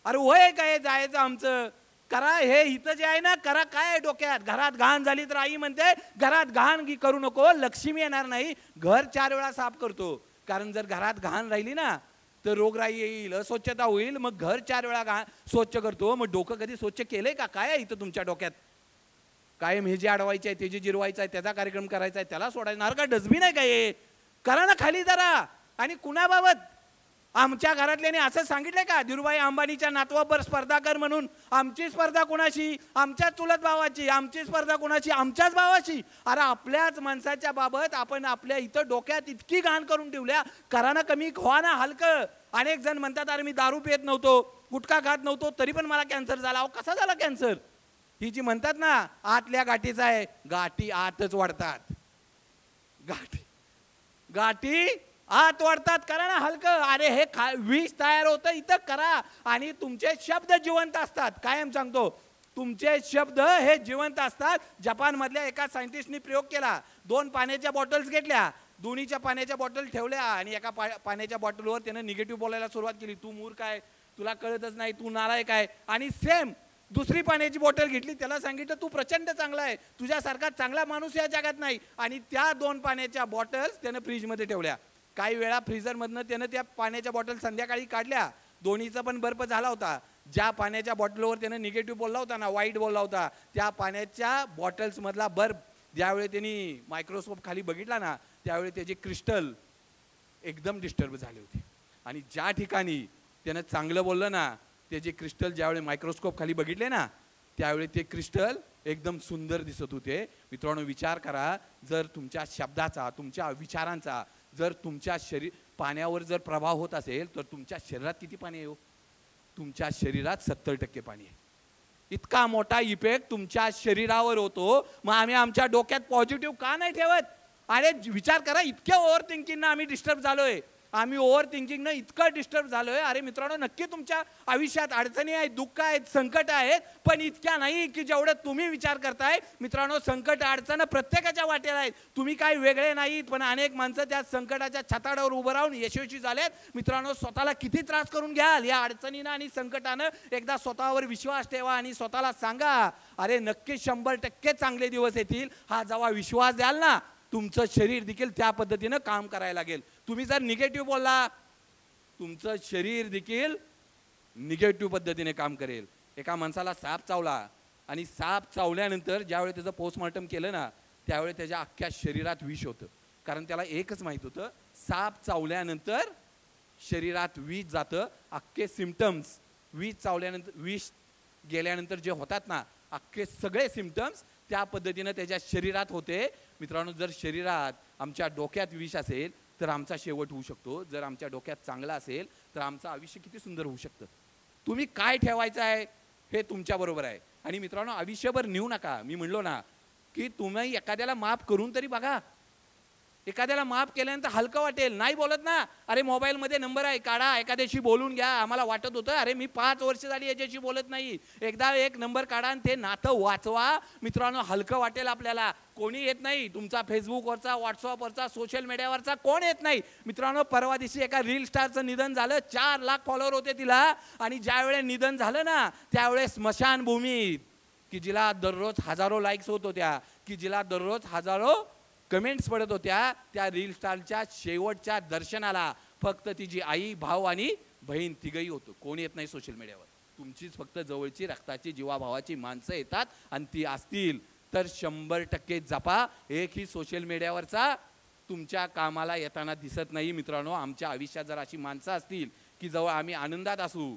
अरे वय काय जायचं आमचं, करा हे हित जे आहे ना करा. काय डोक्यात? घरात घाण झाली तर आई म्हणते घरात घाण करू नको, लक्ष्मी येणार नाही. घर 4 वेळा साफ करतो, कारण जर घरात घाण राहिली ना तर रोगराई येईल, अस्वच्छता होईल. मग घर 4 वेळा घाण स्वच्छ करतो. मग डोकं कधी स्वच्छ केलंय का? काय आहे इथं तुमच्या डोक्यात? कायम हे जे अडवायचे आहे, ते जे जिरवायचं आहे, त्याचा कार्यक्रम करायचा आहे, त्याला सोडायणार का? डस्टबिन आहे का हे? करा ना खाली जरा. आणि कुणाबाबत? आमच्या घरातल्याने असं सांगितलंय का धीरूभाई अंबानीच्या नातवाबर स्पर्धा कर म्हणून? आमची स्पर्धा कोणाशी? आमच्याच चुलत भावाची. आमची स्पर्धा कोणाशी? आमच्याच भावाशी. अरे आपल्याच माणसाच्या बाबत आपण आपल्या इथं डोक्यात इतकी घाण करून ठेवल्या. करा ना कमी, खवा ना हलकं. अनेक जण म्हणतात अरे मी दारू पित नव्हतो, गुटखा खात नव्हतो, तरी पण मला कॅन्सर झाला. अहो कसा झाला कॅन्सर? ही जी म्हणतात ना आतल्या गाठीचा आहे, गाठी आतच वाढतात. गाठी आत वाढतात. करा ना हलकं. अरे हे विष तयार होतं इथं करा. आणि तुमचे शब्द जिवंत असतात. कायम सांगतो, तुमचे शब्द हे जिवंत असतात. जपान मधल्या एका सायंटिस्टनी प्रयोग केला. 2 पाण्याच्या बॉटल्स घेतल्या, दोन्हीच्या पाण्याच्या बॉटल ठेवल्या, आणि एका पाण्याच्या बॉटलवर त्यानं निगेटिव्ह बोलायला सुरुवात केली. तू मूर्ख आहे, तुला कळतच नाही, तू नालायक आहे. आणि सेम दुसरी पाण्याची बॉटल घेतली, त्याला सांगितलं तू प्रचंड चांगला आहे, तुझ्यासारखा चांगला माणूस या जगात नाही. आणि त्या 2 पाण्याच्या बॉटल्स त्यानं फ्रीजमध्ये ठेवल्या. काही वेळा फ्रीजरमधनं त्यानं त्या पाण्याच्या बॉटल संध्याकाळी काढल्या. दोन्हीचा पण बर्फ झाला होता. ज्या पाण्याच्या बॉटलवर त्यानं निगेटिव्ह बोलला होता ना, वाईट बोलला होता, त्या पाण्याच्या बॉटल्समधला बर्फ ज्यावेळी त्यांनी मायक्रोस्कोप खाली बघितला ना त्यावेळी त्याचे क्रिस्टल एकदम डिस्टर्ब झाले होते. आणि ज्या ठिकाणी त्यानं चांगलं बोललं ना त्याचे क्रिस्टल ज्यावेळी मायक्रोस्कोप खाली बघितले ना त्यावेळी ते क्रिस्टल एकदम सुंदर दिसत होते. मित्रांनो विचार करा, जर तुमच्या शब्दाचा, तुमच्या विचारांचा, जर तुमच्या पाण्यावर जर प्रभाव होत असेल तर तुमच्या शरीरात किती पाणी आहे हो? तुमच्या शरीरात 70% पाणी आहे. इतका मोठा इफेक्ट तुमच्या शरीरावर होतो. मग आम्ही आमच्या डोक्यात पॉझिटिव्ह का नाही ठेवत? अरे विचार करा, इतक्या ओव्हर थिंकिंगनं आम्ही डिस्टर्ब झालोय. आम्ही ओव्हर थिंकिंगनं इतकं डिस्टर्ब झालोय. अरे मित्रांनो, नक्की तुमच्या आयुष्यात अडचणी आहेत, दुःख आहेत, संकट आहेत, पण इतक्या नाही की जेवढं तुम्ही विचार करताय. मित्रांनो, संकट अडचण प्रत्येकाच्या वाटेला आहेत. तुम्ही काही वेगळे नाहीत, पण अनेक माणसं त्या संकटाच्या छताडावर उभं राहून यशस्वी झालेत. मित्रांनो, स्वतःला किती त्रास करून घ्याल या अडचणीनं आणि संकटानं? एकदा स्वतःवर विश्वास ठेवा आणि स्वतःला सांगा, अरे नक्की 100% चांगले दिवस येतील. हा जेव्हा विश्वास द्याल ना, तुमचं शरीर देखील त्या पद्धतीनं काम करायला लागेल. तुम्ही जर निगेटिव्ह बोलला, तुमचं शरीर देखील निगेटिव्ह पद्धतीने काम करेल. एका माणसाला साप चावला आणि साप चावल्यानंतर ज्यावेळी त्याचं पोस्टमॉर्टम केलं ना, त्यावेळी त्याच्या अख्ख्या शरीरात विष होतं. कारण त्याला एकच माहीत होतं, साप चावल्यानंतर शरीरात विष जातं. अख्खे सिम्पटम्स, विष चावल्यानंतर, विष गेल्यानंतर जे होतात ना, अख्खे सगळे सिम्पटम्स त्या पद्धतीनं त्याच्या शरीरात होते. मित्रांनो, जर शरीरात आमच्या डोक्यात विष असेल तर आमचा शेवट होऊ शकतो. जर आमच्या डोक्यात चांगला असेल तर आमचं आयुष्य किती सुंदर होऊ शकतं. तुम्ही काय ठेवायचं आहे हे तुमच्या बरोबर आहे. आणि मित्रांनो, आयुष्यभर नेऊ नका. मी म्हणलो ना की तुम्ही एखाद्याला माफ करून तरी बघा. एखाद्याला माफ केल्यानंतर हलकं वाटेल. नाही बोलत ना, अरे मोबाईलमध्ये नंबर आहे, काढा, एखाद्याशी बोलून घ्या. आम्हाला वाटत होतं अरे मी 5 वर्ष झाली याच्याशी बोलत नाही, एकदा एक नंबर काढा आणि ते नातं वाचवा. मित्रांनो, हलकं वाटेल आपल्याला. कोणी येत नाही तुमचा फेसबुकवरचा, व्हॉट्सअपवरचा, सोशल मीडियावरचा कोण येत नाही. मित्रांनो, परवा दिवशी एका रील स्टारचं निधन झालं. 4 लाख फॉलोअर होते तिला. आणि ज्या वेळेस निधन झालं ना, त्यावेळेस स्मशानभूमीत, की जिला दररोज हजारो लाईक्स होत होत्या, की जिला दररोज हजारो कमेंट्स पडत होत्या, त्या रील स्टारच्या शेवटच्या दर्शनाला फक्त तिची आई, भाऊ आणि बहीण तिघही होतो. कोण येत नाही सोशल मीडियावर. तुमचीच फक्त जवळची रक्ताची जीवाभावाची माणसं येतात आणि ती असतील तर 100% जपा. एकही सोशल मीडियावरचा तुमच्या कामाला येताना दिसत नाही. मित्रांनो, आमच्या आयुष्यात जर अशी माणसं असतील की जवळ आम्ही आनंदात असू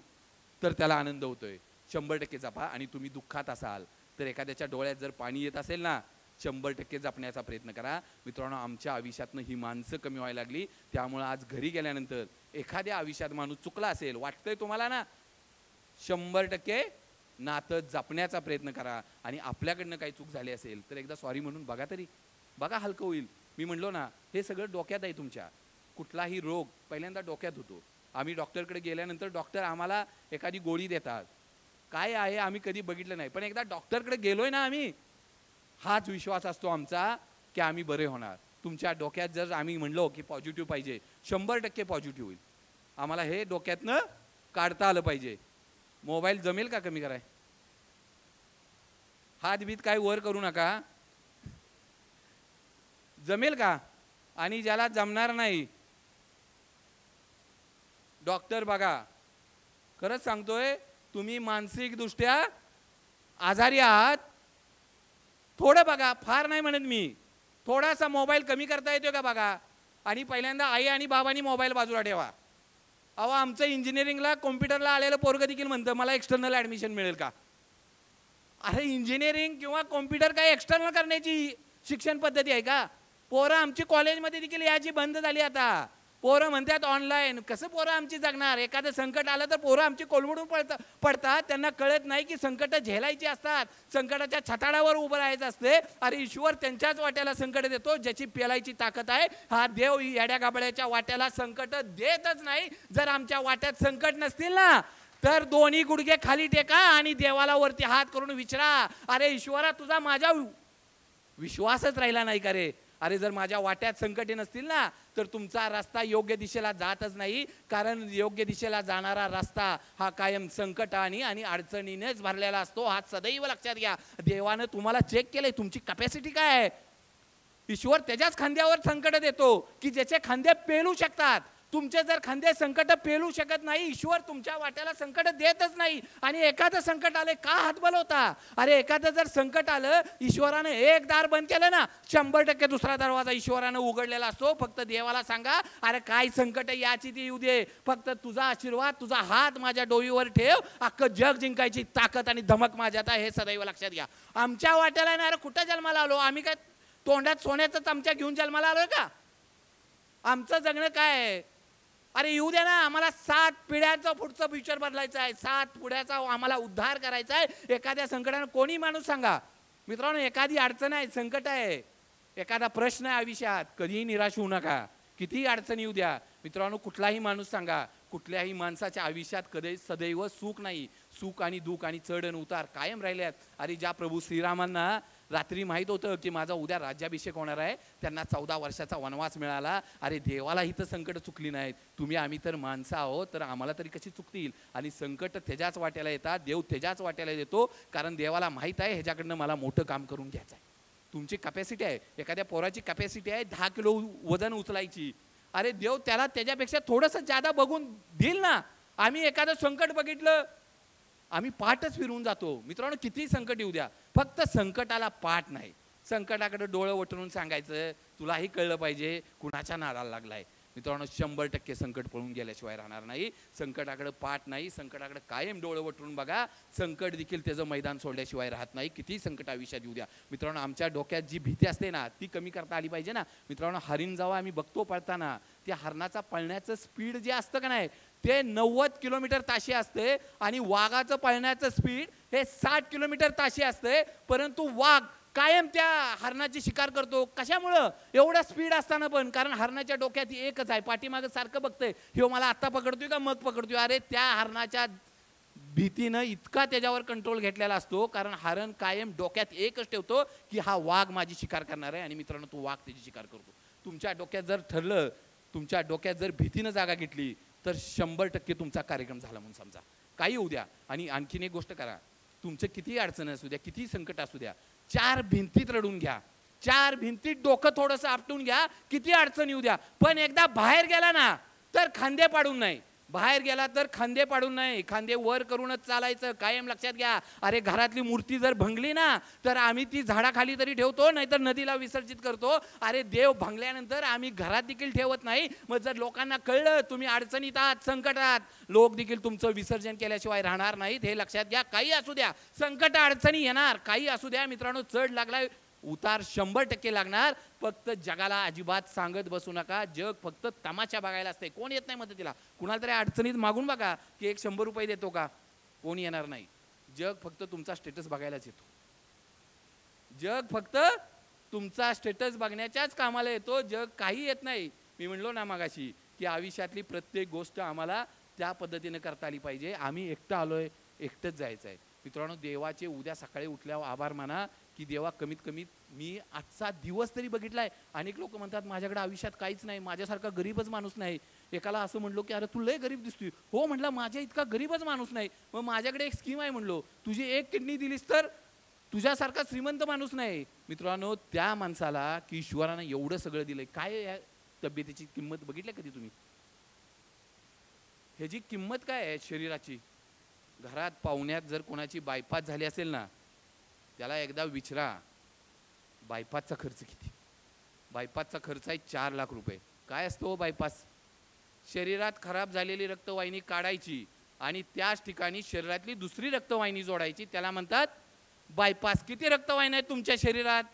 तर त्याला आनंद होतोय. 100% जपा. आणि तुम्ही दुःखात असाल तर एखाद्याच्या डोळ्यात जर पाणी येत असेल ना, 100% जपण्याचा प्रयत्न करा. मित्रांनो, आमच्या आयुष्यातनं ही माणसं कमी व्हायला लागली. त्यामुळे आज घरी गेल्यानंतर एखाद्या आयुष्यात माणूस चुकला असेल, वाटतंय तुम्हाला ना, 100% नातं जपण्याचा प्रयत्न करा. आणि आपल्याकडनं काही चूक झाली असेल तर एकदा सॉरी म्हणून बघा तरी. बघा, हलकं होईल. मी म्हणलो ना, हे सगळं डोक्यात आहे तुमच्या. कुठलाही रोग पहिल्यांदा डोक्यात होतो. आम्ही डॉक्टरकडे गेल्यानंतर डॉक्टर आम्हाला एखादी गोळी देतात. काय आहे आम्ही कधी बघितलं नाही, पण एकदा डॉक्टरकडे गेलोय ना आम्ही, हाच विश्वास असतो आमचा की आम्ही बरे होणार. तुमच्या डोक्यात जर आम्ही म्हणलो की पॉझिटिव्ह पाहिजे, 100% पॉझिटिव्ह होईल. आम्हाला हे डोक्यातनं काढता आलं पाहिजे. मोबाईल जमेल का कमी कराय? हात बीत काय वर करू नका. जमेल का? आणि ज्याला जमणार नाही, डॉक्टर बघा, खरंच सांगतोय, तुम्ही मानसिकदृष्ट्या आजारी आहात. थोडं बघा, फार नाही म्हणत मी, थोडासा मोबाईल कमी करता येतो का बघा. आणि पहिल्यांदा आई आणि बाबांनी मोबाईल बाजूला ठेवा. अहो, आमचं इंजिनिअरिंगला कॉम्प्युटरला आलेलं पोरगं देखील म्हणतं मला एक्सटर्नल ॲडमिशन मिळेल का. अरे इंजिनिअरिंग किंवा कॉम्प्युटर काय एक्सटर्नल करण्याची शिक्षण पद्धती आहे का? पोरं आमची कॉलेजमध्ये देखील याची बंद झाली आता. पोरं म्हणतात ऑनलाईन. कसं पोरं आमची जगणार? एखादं संकट आलं तर पोरं आमची कोलमडून पडतात. त्यांना कळत नाही की संकट झेलायची असतात, संकटाच्या छताडावर उभं राहायचं असते. अरे ईश्वर त्यांच्याच वाट्याला संकट देतो ज्याची पेलायची ताकद आहे. हा देव येड्या गाबड्याच्या वाट्याला संकट देतच नाही. जर आमच्या वाट्यात संकट नसतील ना, तर दोन्ही गुडघे खाली टेका आणि देवाला वरती हात करून विचारा, अरे ईश्वरा, तुझा माझा विश्वासच राहिला नाही का रे? अरे जर माझ्या वाट्यात संकटे नसतील ना, तर तुमचा रस्ता योग्य दिशेला जातच नाही. कारण योग्य दिशेला जाणारा रस्ता हा कायम संकटाने आणि अडचणीनेच भरलेला असतो. हा सदैव लक्षात घ्या. देवानं तुम्हाला चेक केलंय, तुमची कॅपॅसिटी काय आहे. ईश्वर त्याच्याच खांद्यावर संकट देतो की ज्याचे खांदे पेलू शकतात. तुमचे जर खांदे संकट पेलू शकत नाही, ईश्वर तुमच्या वाट्याला संकट देतच नाही. आणि एखादं संकट आले का हात बलवता? अरे एखादं जर संकट आलं, ईश्वरानं एक दार बंद केलं ना, 100% दुसरा दरवाजा ईश्वरानं उघडलेला असतो. फक्त देवाला सांगा, अरे काय संकट याची ती येऊ दे, फक्त तुझा आशीर्वाद, तुझा हात माझ्या डोईवर ठेव. अख्खं जग जिंकायची ताकद आणि धमक माझ्यात आहे, हे सदैव लक्षात घ्या. आमच्या वाट्याला ना, अरे कुठं जन्माला आलो आम्ही? काय तोंडात सोन्याचं चमचा घेऊन जन्माला आलोय का? आमचं जगणं काय आहे? अरे येऊ द्या ना, आम्हाला 7 पिढ्यांचा पुढचं फ्युचर बदलायचं आहे, 7 पिढ्याचा आम्हाला उद्धार करायचा आहे. एखाद्या संकटानं कोणी माणूस सांगा मित्रांनो, एखादी अडचण आहे, संकट आहे, एखादा प्रश्न आहे आयुष्यात, कधीही निराश होऊ नका. कितीही अडचण येऊ द्या मित्रांनो, कुठलाही माणूस सांगा, कुठल्याही माणसाच्या आयुष्यात कधी सदैव सुख नाही. सुख आणि दुःख आणि चढ आणि उतार कायम राहिल्यात. अरे ज्या प्रभू श्रीरामांना रात्री माहीत होतं की माझा उद्या राज्याभिषेक होणार आहे, त्यांना 14 वर्षाचा वनवास मिळाला. अरे देवाला ही तर संकट चुकली नाहीत. तुम्ही आम्ही तर माणसं आहोत, तर आम्हाला तरी कशी चुकतील. आणि संकट त्याच्याच वाट्याला येतात, देव त्याच्याच वाट्याला येतो, कारण देवाला माहीत आहे ह्याच्याकडनं मला मोठं काम करून घ्यायचं आहे. तुमची कॅपॅसिटी आहे, एखाद्या पोराची कॅपॅसिटी आहे 10 किलो वजन उचलायची. अरे देव त्याला त्याच्यापेक्षा थोडंसं जादा बघून देईल ना. आम्ही एखादं संकट बघितलं, आम्ही पाठच फिरून जातो. मित्रांनो किती संकट येऊ द्या, फक्त संकटाला पाठ नाही. संकटाकडे डोळं वटरून सांगायचं, तुलाही कळलं पाहिजे कुणाच्या नादाला लागलाय. मित्रांनो 100% संकट पळून गेल्याशिवाय राहणार नाही. संकटाकडे पाठ नाही, संकटाकडे कायम डोळं वटरून बघा. संकट देखील त्याचं मैदान सोडल्याशिवाय राहत नाही. किती संकट आयुष्यात येऊ द्या मित्रांनो, आमच्या डोक्यात जी भीती असते ना, ती कमी करता आली पाहिजे ना. मित्रांनो हरिण जेव्हा आम्ही बघतो पळताना, त्या हरणाचा पळण्याचं स्पीड जे असतं का नाही, ते 90 किलोमीटर ताशी असते आणि वाघाचं पळण्याचं स्पीड हे 60 किलोमीटर ताशी असते. परंतु वाघ कायम त्या हरणाची शिकार करतो. कशामुळं? एवढा स्पीड असताना पण, कारण हरणाच्या डोक्यात एकच आहे, पाठीमागं सारखं बघतंय, ह्यो मला आत्ता पकडतोय का मग पकडतोय. अरे त्या हरणाच्या भीतीनं इतका त्याच्यावर कंट्रोल घेतलेला असतो, कारण हरण कायम डोक्यात एकच ठेवतो की हा वाघ माझी शिकार करणार आहे. आणि मित्रांनो तो वाघ त्याची शिकार करतो. तुमच्या डोक्यात जर ठरलं, तुमच्या डोक्यात जर भीतीनं जागा घेतली, तर 100% तुमचा कार्यक्रम झाला म्हणून समजा. काही होऊ द्या. आणि आणखीन एक गोष्ट करा, तुमचं किती अडचण असू द्या, किती संकट असू द्या, 4 भिंतीत रडून घ्या. 4 भिंतीत डोकं थोडंसं आपटून घ्या, किती अडचण येऊ द्या. पण एकदा बाहेर गेला ना, तर खांदे पाडून नाही. बाहेर गेला तर खांदे पाडून नाही, खांदे वर करूनच चालायचं. कायम लक्षात घ्या. अरे घरातली मूर्ती जर भंगली ना, तर आम्ही ती झाडाखाली तरी ठेवतो, नाहीतर नदीला विसर्जित करतो. अरे देव भंगल्यानंतर आम्ही घरात देखील ठेवत नाही. मग जर लोकांना कळलं तुम्ही अडचणीत आहात, संकटात, लोक देखील तुमचं विसर्जन केल्याशिवाय राहणार नाहीत. हे लक्षात घ्या. काही असू द्या, संकट अडचणी येणार, काही असू द्या मित्रांनो. चढ लागलाय, उतार 100% लागणार. फक्त जगाला अजिबात सांगत बसू नका. जग फक्त तमाशा बघायला असते. कोण येत नाही मदतीला. कुणाला तरी अडचणीत मागून बघा की एक 100 रुपये देतो का, कोणी येणार नाही. जग फक्त तुमचा स्टेटस बघायलाच येतो. जग फक्त तुमचा स्टेटस बघण्याच्याच कामाला येतो. जग काही येत नाही. मी म्हणलो ना मागाशी की आयुष्यातली प्रत्येक गोष्ट आम्हाला त्या पद्धतीने करता आली पाहिजे. आम्ही एकटं आलोय, एकटंच जायचं आहे. मित्रांनो देवाचे उद्या सकाळी उठल्यावर आभार माना की देवा कमीत कमी मी आजचा दिवस तरी बघितलाय. अनेक लोक म्हणतात माझ्याकडे आयुष्यात काहीच नाही, माझ्यासारखा गरीबच माणूस नाही. एकाला असं म्हणलो की अरे तू लय गरीब दिसतोय. हो म्हटलं माझ्या इतका गरीबच माणूस नाही. मग माझ्याकडे एक स्कीम आहे म्हणलो, तुझी एक किडनी दिलीस तर तुझ्यासारखा श्रीमंत माणूस नाही. मित्रांनो त्या माणसाला की ईश्वरानं एवढं सगळं दिलंय, काय या तब्येतीची किंमत बघितली कधी तुम्ही? ह्याची किंमत काय आहे शरीराची? घरात पाहुण्यात जर कोणाची बायपास झाली असेल ना, त्याला एकदा विचारा बायपासचा खर्च किती. बायपासचा खर्च आहे 4 लाख रुपये. काय असतो बायपास? शरीरात खराब झालेली रक्तवाहिनी काढायची आणि त्याच ठिकाणी शरीरातली दुसरी रक्तवाहिनी जोडायची, त्याला म्हणतात बायपास. किती रक्तवाहिन्या आहेत तुमच्या शरीरात?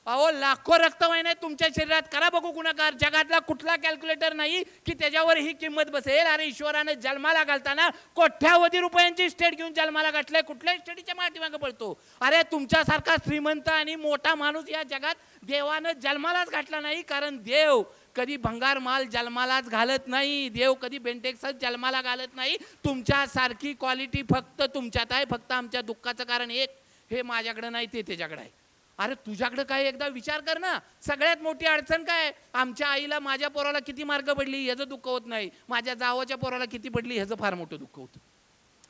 अहो लाखो रक्तवाहिन्या आहेत तुमच्या शरीरात. करा बघू गुणाकार. जगातला कुठला कॅल्क्युलेटर नाही की त्याच्यावर ही किंमत बसेल. अरे ईश्वरानं जन्माला घालताना कोट्यावधी रुपयांची स्टेट घेऊन जन्माला घातलंय. कुठल्याही स्टेटच्या पाठीमागे पडतो. अरे तुमच्यासारखा श्रीमंत आणि मोठा माणूस या जगात देवानं जन्मालाच घातला नाही. कारण देव कधी भंगार माल जन्मालाच घालत नाही. देव कधी बेंटेक्सच जन्माला घालत नाही. तुमच्यासारखी क्वालिटी फक्त तुमच्यात आहे. फक्त आमच्या दुःखाचं कारण एक, हे माझ्याकडे नाही ते त्याच्याकडे आहे. अरे तुझ्याकडे काय एकदा विचार कर ना. सगळ्यात मोठी अडचण काय? आमच्या आईला माझ्या पोराला किती मार्क पडली ह्याचं दुःख होत नाही, माझ्या जावाच्या पोराला किती पडली ह्याचं फार मोठं दुःख होतं.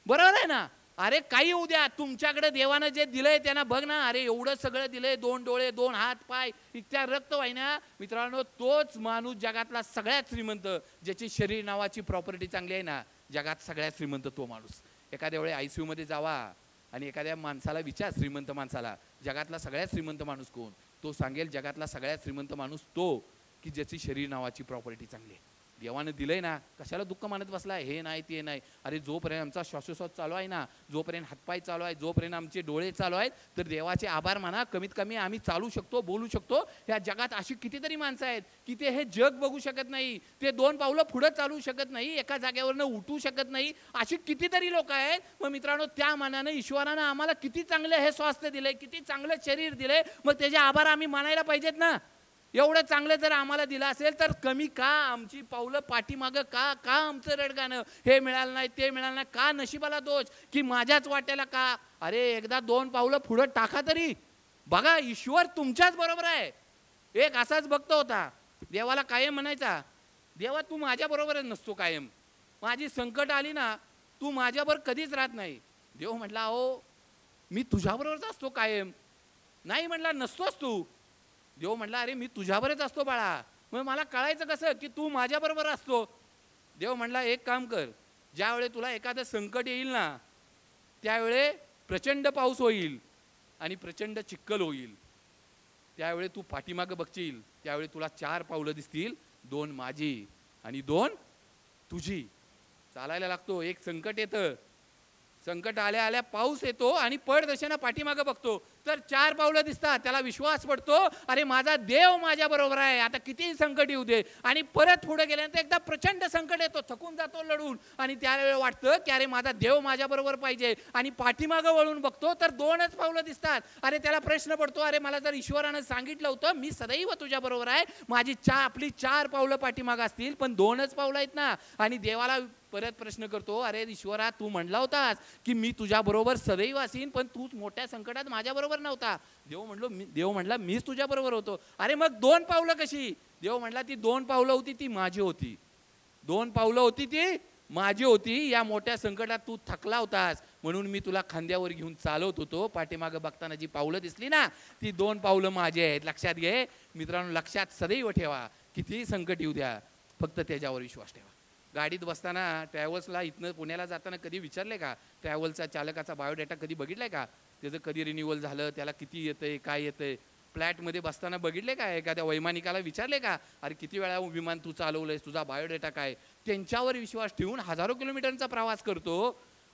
बरोबर आहे ना? अरे काही होऊ द्या, तुमच्याकडे देवानं जे दिलंय त्यांना बघ ना. अरे एवढं सगळं दिलंय, 2 डोळे, 2 हात पाय, इतक्या रक्तवाहिन्या. मित्रांनो तोच माणूस जगातला सगळ्यात श्रीमंत, ज्याची शरीर नावाची प्रॉपर्टी चांगली आहे ना, जगात सगळ्यात श्रीमंत तो माणूस. एखाद्या वेळी ICU मध्ये जावा आणि एखाद्या माणसाला विचार, श्रीमंत माणसाला, जगातला सगळ्यात श्रीमंत माणूस कोण? तो सांगेल जगातला सगळ्यात श्रीमंत माणूस तो की ज्याची शरीर नावाची प्रॉपर्टी चांगली आहे. देवानं दिलंय ना, कशाला दुःख मानत बसलाय, हे नाही ते नाही. अरे जोपर्यंत आमचा श्वासोश्वास चालू आहे ना, जोपर्यंत हातपाय चालू आहे, जोपर्यंत आमचे डोळे चालू आहेत, तर देवाचे आभार माना. कमीत कमी आम्ही चालू शकतो, बोलू शकतो. ह्या जगात अशी कितीतरी माणसं आहेत की ते हे जग बघू शकत नाही, ते 2 पावलं पुढे चालू शकत नाही, एका जागेवरनं उठू शकत नाही. अशी कितीतरी लोक आहेत. मग मित्रांनो, त्या मानानं ईश्वरानं आम्हाला किती चांगलं हे स्वास्थ्य दिलंय, किती चांगलं शरीर दिलंय, मग त्याचे आभार आम्ही मानायला पाहिजेत ना. एवढं चांगलं जर आम्हाला दिलं असेल तर कमी का आमची पावलं पाठीमागं, का आमचं रडगाणं, हे मिळालं नाही ते मिळालं नाही, का नशिबाला दोष, की माझ्याच वाट्याला का. अरे एकदा 2 पावलं पुढं टाका तरी बघा, ईश्वर तुमच्याच बरोबर आहे. एक असाच भक्त होता, देवाला कायम म्हणायचा, देवा तू माझ्या बरोबरच नसतो कायम, माझी संकट आली ना तू माझ्याबरोबर कधीच राहत नाही. देव म्हटला, अहो मी तुझ्याबरोबरच असतो कायम. नाही म्हटला, नसतोच तू. देव म्हटला, अरे मी तुझ्याबरोबरच असतो बाळा, मग मला कळायचं कसं की तू माझ्याबरोबर असतो. देव म्हटला, एक काम कर, ज्यावेळे तुला एखादं संकट येईल ना, त्यावेळे प्रचंड पाऊस होईल आणि प्रचंड चिखल होईल. त्यावेळी तू पाठीमागं बघशील, त्यावेळी तुला 4 पावलं दिसतील, 2 माझी आणि 2 तुझी. चालायला लागतो, एक संकट येतं, संकट आल्या आल्या पाऊस येतो आणि पडदर्शना पाठीमागं बघतो तर 4 पावलं दिसतात. त्याला विश्वास पडतो, अरे माझा देव माझ्या बरोबर आहे, आता कितीही संकट येऊ दे. आणि परत पुढे गेल्यानंतर एकदा प्रचंड संकट येतो, थकून जातो लढून, आणि त्यावेळी वाटतं की अरे माझा देव माझ्या बरोबर पाहिजे. आणि पाठीमागं वळून बघतो तर 2च पावलं दिसतात. अरे त्याला प्रश्न पडतो, अरे मला जर ईश्वरानं सांगितलं होतं मी सदैव तुझ्या बरोबर आहे, माझी आपली 4 पावलं पाठीमागं असतील पण 2च पावलं आहेत ना. आणि देवाला परत प्रश्न करतो, अरे ईश्वरा तू म्हणला होतास की मी तुझ्या बरोबर सदैव असीन, पण तू मोठ्या संकटात माझ्या बरोबर नव्हता. देव म्हणला मीच तुझ्या बरोबर होतो. अरे मग 2 पावलं कशी. देव म्हणला, ती 2 पावलं होती ती माझी होती, 2 पावलं होती ती माझी होती. या मोठ्या संकटात तू थकला होतास म्हणून मी तुला खांद्यावर घेऊन चालवत होतो. पाठीमागं बघताना जी पावलं दिसली ना, ती 2 पावलं माझी आहेत. लक्षात घे मित्रांनो, लक्षात सदैव ठेवा, कितीही संकट येऊ द्या, फक्त त्याच्यावर विश्वास ठेवा. गाडीत बसताना ट्रॅव्हल्सला इथनं पुण्याला जाताना कधी विचारले का, ट्रॅव्हल्सचा चालकाचा बायोडेटा कधी बघितलाय का, त्याचं कधी रिन्युअल झालं, त्याला किती येतंय काय येतंय. फ्लॅटमध्ये बसताना बघितले का, एखाद्या वैमानिकाला विचारले का, अरे किती वेळा विमान तू चालवलंयस, तुझा बायोडेटा काय. त्यांच्यावर विश्वास ठेवून हजारो किलोमीटरचा प्रवास करतो.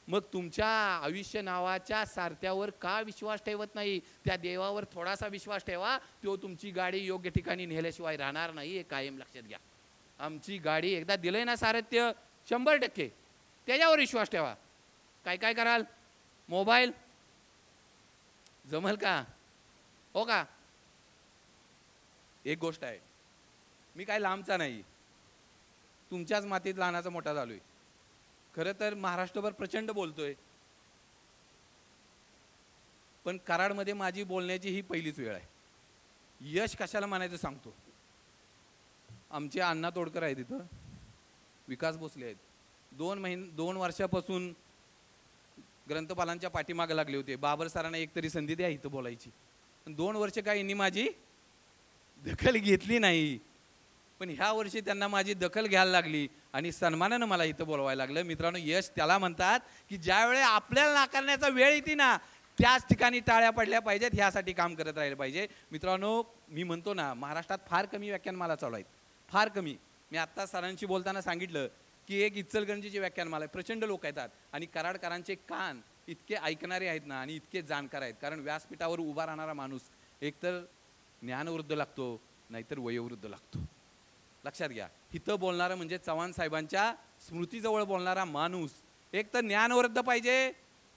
मग तुमच्या आयुष्य नावाच्या सारथ्यावर का विश्वास ठेवत नाही. त्या देवावर थोडासा विश्वास ठेवा, तो तुमची गाडी योग्य ठिकाणी नेल्याशिवाय राहणार नाही, हे कायम लक्षात घ्या. आमची गाडी एकदा दिलंय ना सारथ्य 100%, त्याच्यावर विश्वास ठेवा. काय काय कराल, मोबाईल जमल का, हो का. एक गोष्ट आहे, मी काय लांबचा नाही, तुमच्याच मातीत लहानाचा मोठा झालोय. खरं तर महाराष्ट्रभर प्रचंड बोलतोय, पण कराडमध्ये माझी बोलण्याची ही पहिलीच वेळ आहे. यश कशाला म्हणायचं सांगतो. आमचे अण्णा तोडकर आहेत तिथं, विकास भोसले आहेत. 2 वर्षापासून ग्रंथपालांच्या पाठीमागे लागले होते. बाबर सरांना एक तरी संधी द्या इथं बोलायची. 2 वर्ष काय यांनी माझी दखल घेतली नाही, पण ह्या वर्षी त्यांना माझी दखल घ्यायला लागली आणि सन्मानानं मला इथं बोलवायला लागलं. मित्रांनो, यश त्याला म्हणतात की ज्यावेळी आपल्याला नाकारण्याचा वेळ येते ना, त्याच ठिकाणी टाळ्या पडल्या पाहिजेत. ह्यासाठी काम करत राहिलं पाहिजे. मित्रांनो, मी म्हणतो ना, महाराष्ट्रात फार कमी व्याख्यानमाला चालू आहेत, फार कमी. मी आत्ता सरांशी बोलताना सांगितलं की एक इचलकरंजीची व्याख्यानमाला आहे, प्रचंड लोक येतात आणि कराडकरांचे कान इतके ऐकणारे आहेत ना आणि इतके जाणकार आहेत. कारण व्यासपीठावर उभा राहणारा माणूस एकतर ज्ञानवृद्ध लागतो, नाहीतर वयोवृद्ध लागतो. लक्षात घ्या, इथं बोलणारा म्हणजे चव्हाण साहेबांच्या स्मृतीजवळ बोलणारा माणूस एकतर ज्ञानवृद्ध पाहिजे,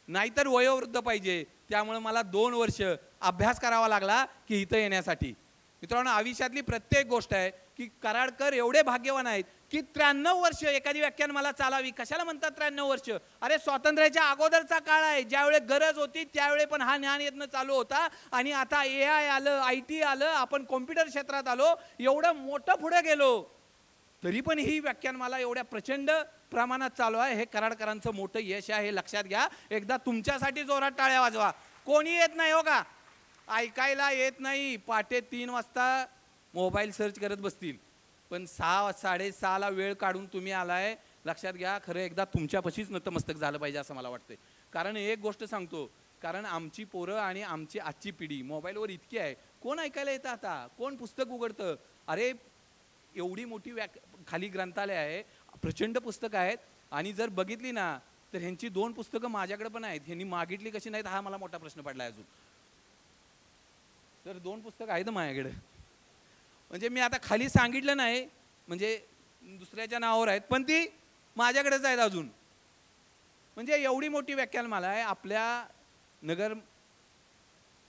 नाहीतर वयोवृद्ध पाहिजे. त्यामुळे मला 2 वर्ष अभ्यास करावा लागला की इथं येण्यासाठी. मित्रांनो, आयुष्यातली प्रत्येक गोष्ट आहे की कराडकर एवढे भाग्यवान आहेत की 93 वर्ष एखादी व्याख्यान मला चालावी. कशाला म्हणतात 93 वर्ष. अरे स्वातंत्र्याच्या अगोदरचा काळ आहे, ज्यावेळी गरज होती त्यावेळी पण हा ज्ञान यज्ञ चालू होता. आणि आता AI आलं, IT आलं, आपण कॉम्प्युटर क्षेत्रात आलो, एवढं मोठं पुढे गेलो, तरी पण ही व्याख्यान मला एवढ्या प्रचंड प्रमाणात चालू आहे. हे कराडकरांचं मोठं यश आहे, हे लक्षात घ्या. एकदा तुमच्यासाठी जोरात टाळ्या वाजवा. कोणी येत नाही हो का, ऐकायला येत नाही. पहाटे 3 वाजता मोबाईल सर्च करत बसतील, पण 6 साडेसहाला वेळ काढून तुम्ही आलाय. लक्षात घ्या, खरं एकदा तुमच्यापाशीच नतमस्तक झालं पाहिजे असं मला वाटतंय. कारण एक गोष्ट सांगतो, कारण आमची पोरं आणि आमची आजची पिढी मोबाईलवर इतकी आहे, कोण ऐकायला येतं आता, कोण पुस्तक उघडतं. अरे एवढी मोठी खाली ग्रंथालय आहे, प्रचंड पुस्तकं आहेत. आणि जर बघितली ना तर ह्यांची 2 पुस्तकं माझ्याकडे पण आहेत. ह्यांनी मागितली कशी नाहीत हा मला मोठा प्रश्न पडला अजून. तर 2 पुस्तकं आहेत माझ्याकडे. म्हणजे मी आता खाली सांगितलं नाही म्हणजे दुसऱ्याच्या नावावर आहेत, पण ती माझ्याकडेच आहेत अजून. म्हणजे एवढी मोठी व्याख्यानमाला आहे. आपल्या नगर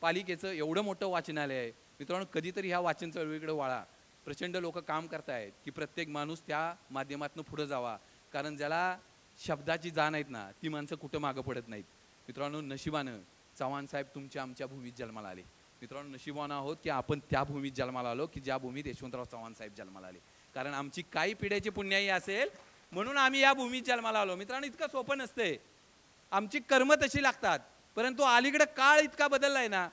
पालिकेचं एवढं मोठं वाचनालय आहे. मित्रांनो, कधीतरी ह्या वाचन चळवळीकडे वळा. प्रचंड लोक काम करतायत की प्रत्येक माणूस त्या माध्यमातून पुढे जावा. कारण ज्याला शब्दाची जाण आहेत ना ती माणसं कुठं मागं पडत नाहीत. मित्रांनो, नशिबानं चव्हाण साहेब तुमच्या आमच्या भूमीत जन्माला आले. मित्रांनो, नशिबानं आहोत की आपण त्या भूमीत जन्माला आलो की ज्या भूमीत यशवंतराव चव्हाण साहेब जन्माला आले. कारण आमची काही पिढ्याची पुण्याई असेल म्हणून आम्ही या भूमीत जन्माला आलो. मित्रांनो, इतकं सोपं नसते. आमची कर्म तशी लागतात. परंतु अलीकडे काळ इतका बदललाय ना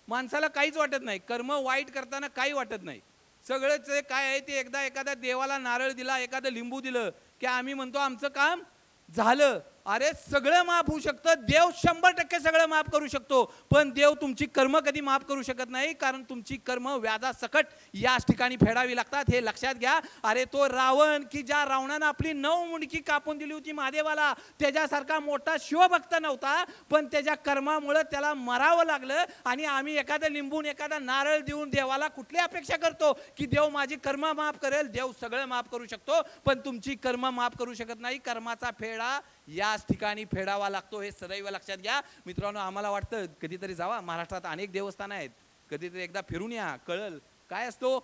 माणसाला काहीच वाटत नाही. कर्म वाईट करताना काही वाटत नाही. सगळंच काय आहे ते एकदा एखाद्या देवाला नारळ दिला, एखादं लिंबू दिलं की आम्ही म्हणतो आमचं काम झालं. अरे सगळं माफ होऊ शकतं. देव 100% सगळं माफ करू शकतो. पण देव तुमची कर्म कधी माफ करू शकत नाही. कारण तुमची कर्म व्याजासकट याच ठिकाणी फेडावी लागतात. हे लक्षात घ्या. अरे तो रावण की ज्या रावणानं आपली 9 मुंडकी कापून दिली होती महादेवाला, त्याच्यासारखा मोठा शिवभक्त नव्हता. पण त्याच्या कर्मामुळे त्याला मरावं लागलं. आणि आम्ही एखादं लिंबून एखादा नारळ देऊन देवाला कुठली अपेक्षा करतो की देव माझी कर्म माफ करेल. देव सगळं माफ करू शकतो पण तुमची कर्म माफ करू शकत नाही. कर्माचा फेडा याच ठिकाणी फेडावा लागतो. हे सदैव लक्षात घ्या. मित्रांनो, आम्हाला वाटतं कधीतरी जावा. महाराष्ट्रात अनेक देवस्थान आहेत, कधीतरी एकदा फिरून या, कळल काय असतो.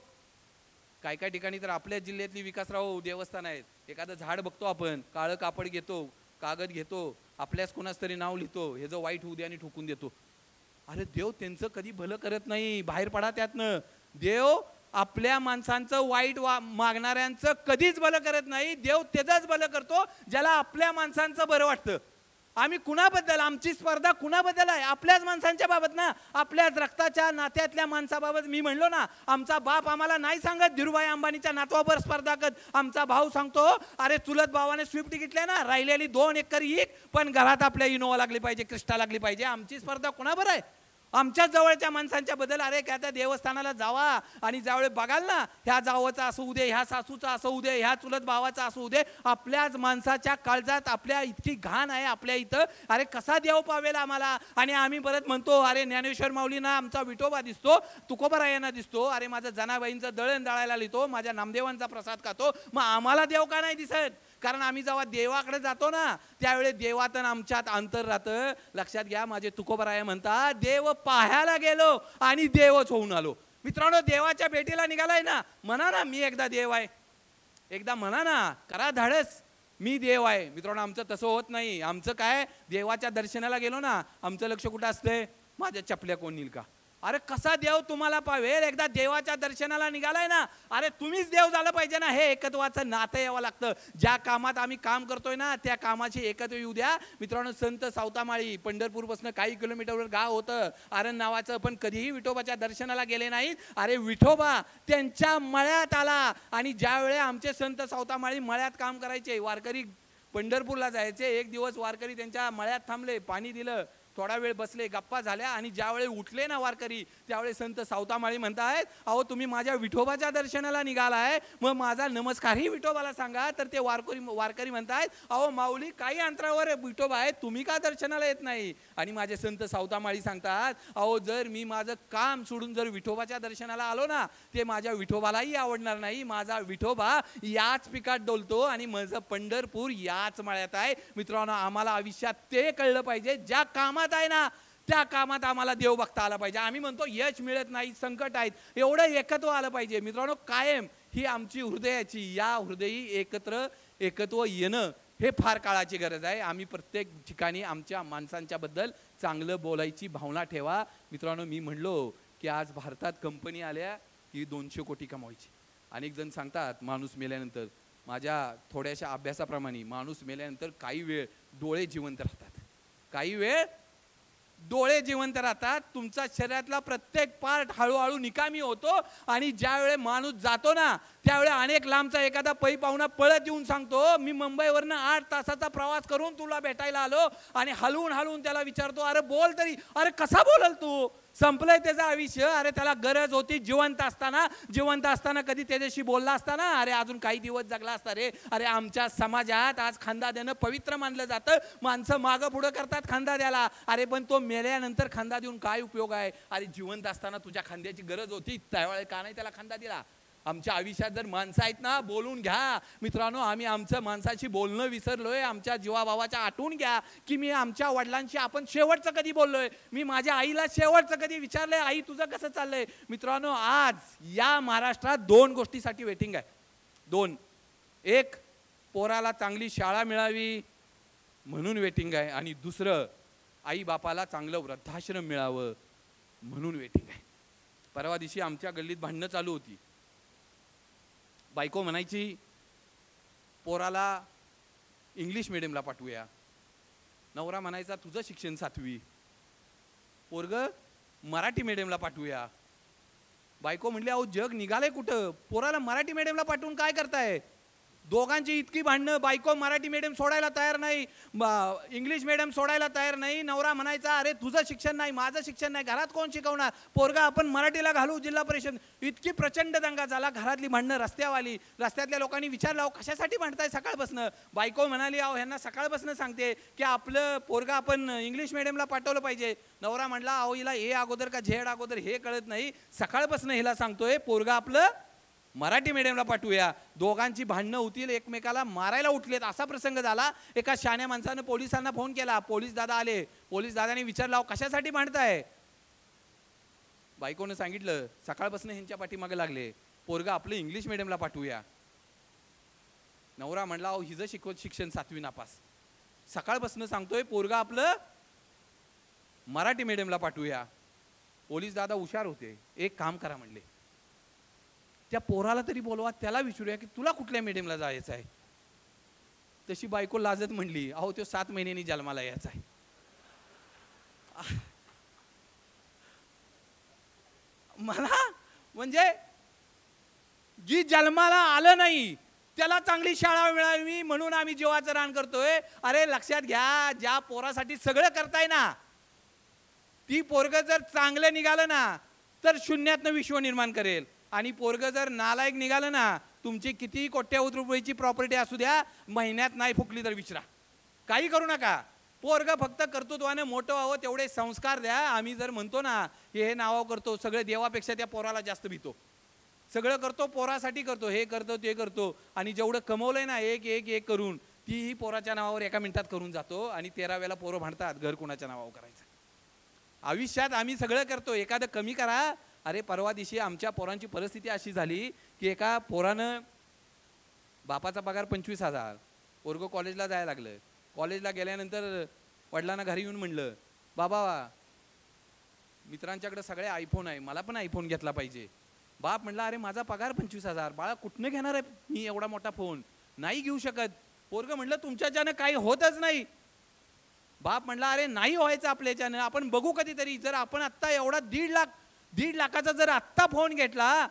काय काय ठिकाणी तर आपल्या जिल्ह्यातली विकासराव देवस्थान आहेत. एखादं झाड बघतो आपण, काळं कापड घेतो, कागद घेतो, आपल्याच कोणाच तरी नाव लिहितो, हे जो वाईट होऊ दे आणि ठोकून देतो. अरे देव त्यांचं कधी भलं करत नाही. बाहेर पडा त्यातनं. देव आपल्या माणसांचं वाईट मागणाऱ्यांचं कधीच भलं करत नाही. देव त्याचंच भलं करतो ज्याला आपल्या माणसांचं बरं वाटतं. आम्ही कुणाबद्दल, आमची स्पर्धा कुणाबद्दल आहे? आपल्याच माणसांच्या बाबत ना, आपल्याच रक्ताच्या नात्यातल्या माणसाबाबत. मी म्हणलो ना, आमचा बाप आम्हाला नाही सांगत धीरूभाई अंबानीच्या नातवाबर स्पर्धा कर. आमचा भाऊ सांगतो अरे चुलत भावाने स्विफ्ट घेतल्या ना, राहिलेली 2 एकर इक, पण घरात आपल्या इनोवा लागली पाहिजे, क्रिस्टा लागली पाहिजे. आमची स्पर्धा कुणाबर आहे? आमच्याच जवळच्या माणसांच्या बद्दल. अरे काय त्या देवस्थानाला जावा आणि ज्यावेळी बघाल ना, ह्या जावचं असू दे, ह्या सासूचं असू दे, ह्या चुलत भावाचं असू दे, आपल्याच माणसाच्या काळजात आपल्या इतकी घाण आहे आपल्या इथं. अरे कसा देव पावेल आम्हाला? आणि आम्ही परत म्हणतो अरे ज्ञानेश्वर माऊलींना आमचा विठोबा दिसतो, तुकोबरायांना दिसतो, अरे माझं जनाबाईंचं दळण दळायला लिहितो, माझ्या नामदेवांचा प्रसाद खातो, मग आम्हाला देव का नाही दिसत? कारण आम्ही जेव्हा देवाकडे जातो ना त्यावेळी देवात आमच्यात अंतर राहतं. लक्षात घ्या. माझे तुकोबराय म्हणतात देव पाहायला गेलो आणि देवच होऊन आलो. मित्रांनो, देवाच्या भेटीला निघालाय ना, म्हणा ना मी एकदा देव आहे. एकदा म्हणा ना, करा धाडस, मी देव आहे. मित्रांनो, आमचं तसं होत नाही. आमचं काय, देवाच्या दर्शनाला गेलो ना आमचं लक्ष कुठं असतंय? माझ्या चपल्या कोण नेईल का? अरे कसा देव तुम्हाला पावेल? एकदा देवाच्या दर्शनाला निघालाय ना, अरे तुम्हीच देव झालं पाहिजे ना. हे एकत्वाचं नातं यावं लागतं. ज्या कामात आम्ही काम करतोय ना त्या कामाची एकत्व येऊ द्या. मित्रांनो, संत सावतामाळी पंढरपूरपासून काही किलोमीटरवर गाव होतं आरण नावाचं, पण कधीही विठोबाच्या दर्शनाला गेले नाहीत. अरे विठोबा त्यांच्या मळ्यात आला. आणि ज्यावेळी आमचे संत सावतामाळी मळ्यात काम करायचे, वारकरी पंढरपूरला जायचे, एक दिवस वारकरी त्यांच्या मळ्यात थांबले, पाणी दिलं, थोडा वेळ बसले, गप्पा झाल्या. आणि ज्यावेळी उठले ना वारकरी, त्यावेळी संत सावतामाळी म्हणतायत अहो तुम्ही माझ्या विठोबाच्या दर्शनाला निघालाय, मग माझा नमस्कारही विठोबाला सांगा. तर ते वारकरी म्हणतायत अहो माऊली काही अंतरावर विठोबा आहे, तुम्ही का दर्शनाला येत नाही? आणि माझे संत सावतामाळी सांगतात अहो जर मी माझं काम सोडून जर विठोबाच्या दर्शनाला आलो ना, ते माझ्या विठोबालाही आवडणार नाही. माझा विठोबा याच पिकात डोलतो आणि माझं पंढरपूर याच मळ्यात आहे. मित्रांनो, आम्हाला आयुष्यात ते कळलं पाहिजे, ज्या कामात आहे ना त्या कामात आम्हाला देव बघता आला पाहिजे. आम्ही म्हणतो यश मिळत नाही, संकट आहेत, एवढं एकत्व आलं पाहिजे. मित्रांनो, कायम ही आमची हृदयाची, या हृदयी एकत्व येणं हे फार काळाची गरज आहे. आम्ही प्रत्येक ठिकाणी आमच्या माणसांच्या बद्दल चांगलं बोलायची भावना ठेवा. मित्रांनो, मी म्हणलो की आज भारतात कंपनी आल्या की 200 कोटी कमवायची. अनेक जण सांगतात माणूस मेल्यानंतर, माझ्या थोड्याशा अभ्यासाप्रमाणे माणूस मेल्यानंतर काही वेळ डोळे जिवंत राहतात, काही वेळ डोळे जिवंत राहतात. तुमचा शरीरातला प्रत्येक पार्ट हळूहळू निकामी होतो. आणि ज्या वेळे माणूस जातो ना त्यावेळी अनेक लांबचा एखादा पै पाहुणा पळत येऊन सांगतो, मी मुंबईवरनं 8 तासाचा प्रवास करून तुला भेटायला आलो, आणि हलवून त्याला विचारतो, अरे बोल तरी, अरे कसा बोलल तू, संपलंय त्याचं आयुष्य, अरे त्याला गरज होती जिवंत असताना कधी त्याच्याशी बोलला असताना, अरे अजून काही दिवस जगला असता रे. अरे आमच्या समाजात आज खांदा देणं पवित्र मानलं जातं, माणसं मागं पुढं करतात खांदा द्यायला. अरे पण तो मेल्यानंतर खांदा देऊन काय उपयोग आहे. अरे जिवंत असताना तुझ्या खांद्याची गरज होती, त्यावेळेला का नाही त्याला खांदा दिला. आमच्या आयुष्यात जर माणसं आहेत ना, बोलून घ्या मित्रांनो. आम्ही आमचं माणसाशी बोलणं विसरलोय. आमच्या जीवाभावाच्या आठवून घ्या की मी आमच्या वडिलांशी आपण शेवटचं कधी बोललोय. मी माझ्या आईला शेवटचं कधी विचारलंय, आई तुझं कसं चाललंय. मित्रांनो, आज या महाराष्ट्रात 2 गोष्टीसाठी वेटिंग आहे. 2. एक, पोराला चांगली शाळा मिळावी म्हणून वेटिंग आहे, आणि दुसरं, आई बापाला चांगलं वृद्धाश्रम मिळावं म्हणून वेटिंग आहे. परवा दिवशी आमच्या गल्लीत भांडणं चालू होती. बायको म्हणायची, पोराला इंग्लिश मिडियमला पाठवूया. नवरा म्हणायचा, तुझं शिक्षण 7वी, पोरग मराठी मिडियमला पाठवूया. बायको म्हणली, अहो जग निघालंय कुठं, पोराला मराठी मिडियमला पाठवून काय करताय. दोघांची इतकी भांडणं. बायको मराठी मिडियम सोडायला तयार नाही, इंग्लिश मिडियम सोडायला तयार नाही. नवरा म्हणायचा, अरे तुझं शिक्षण नाही, माझं शिक्षण नाही, घरात कोण शिकवणार, पोरगा आपण मराठीला घालू जिल्हा परिषद. इतकी प्रचंड दंगा झाला, घरातली भांडणं रस्त्यातल्या लोकांनी विचारलं, अहो कशासाठी भांडताय सकाळपासनं. बायको म्हणाली, अहो ह्यांना सकाळपासनं सांगते की आपलं पोरगा आपण इंग्लिश मिडियमला पाठवलं पाहिजे. नवरा म्हणला, अहो हिला ए अगोदर का झेड अगोदर हे कळत नाही, सकाळपासनं हिला सांगतोय पोरगा आपलं मराठी मिडियमला पाठवूया. दोघांची भांडणं होतील, एकमेकाला मारायला उठलेत, असा प्रसंग झाला. एका शहाण्या माणसानं पोलिसांना फोन केला. पोलीस दादा आले. पोलीस दादाने विचारलं, कशासाठी भांडताय. बायकोनं सांगितलं, सकाळपासून ह्यांच्या पाठीमागे लागले, पोरगा आपलं इंग्लिश मिडियमला पाठवूया. नवरा म्हणला, अहो हिचं शिक्षण 7वी नापास, सकाळपासून सांगतोय पोरगा आपलं मराठी मिडियमला पाठवूया. पोलीस दादा हुशार होते. एक काम करा म्हणले, त्या पोराला तरी बोलवा, त्याला विचारूया की तुला कुठल्या मिडियमला जायचं आहे. तशी बायको लाजत म्हणली, अहो तो 7 महिन्यांनी जन्माला यायचा आहे. मला म्हणजे जी जन्माला आलं नाही त्याला चांगली शाळा मिळावी म्हणून आम्ही जीवाचं रान करतोय. अरे लक्षात घ्या, ज्या पोरासाठी सगळं करताय ना, ती पोरग जर चांगलं निघालं ना तर शून्यातनं विश्व निर्माण करेल. आणि पोरग जर नालायक निघालं ना, तुमची किती कोट्यावधी रुपयाची प्रॉपर्टी असू द्या, महिन्यात नाही फुकली तर विचारा, काही करू नका. पोरग फक्त कर्तृत्वाने मोठं व्हावं तेवढे संस्कार द्या. आम्ही जर म्हणतो ना हे नावाव करतो, सगळे देवापेक्षा त्या पोराला जास्त भीतो. सगळं करतो पोरासाठी करतो, हे करतो ते करतो, आणि जेवढं कमवलंय ना एक एक एक करून तीही पोराच्या नावावर एका मिनिटात करून जातो. आणि 13व्याला पोरं भांडतात, घर कोणाच्या नावावर करायचं. आयुष्यात आम्ही सगळं करतो, एखादं कमी करा. अरे परवा दिवशी आमच्या पोरांची परिस्थिती अशी झाली की एका पोरानं बापाचा पगार 25,000, पोरगं कॉलेजला जायला लागलं. कॉलेजला गेल्यानंतर वडिलांना घरी येऊन म्हणलं, बाबा मित्रांच्याकडे सगळे आयफोन आहे, मला पण आयफोन घेतला पाहिजे. बाप म्हणला, अरे माझा पगार 25,000, बाळा कुठनं घेणार आहे मी एवढा मोठा फोन, नाही घेऊ शकत. पोरगं म्हणलं, तुमच्याच्यानं काही होतच नाही. बाप म्हणला, अरे नाही व्हायचं आपल्याच्यानं, आपण बघू कधीतरी. जर आपण आत्ता एवढा 1.5 लाखाचा जर आत्ता फोन घेतला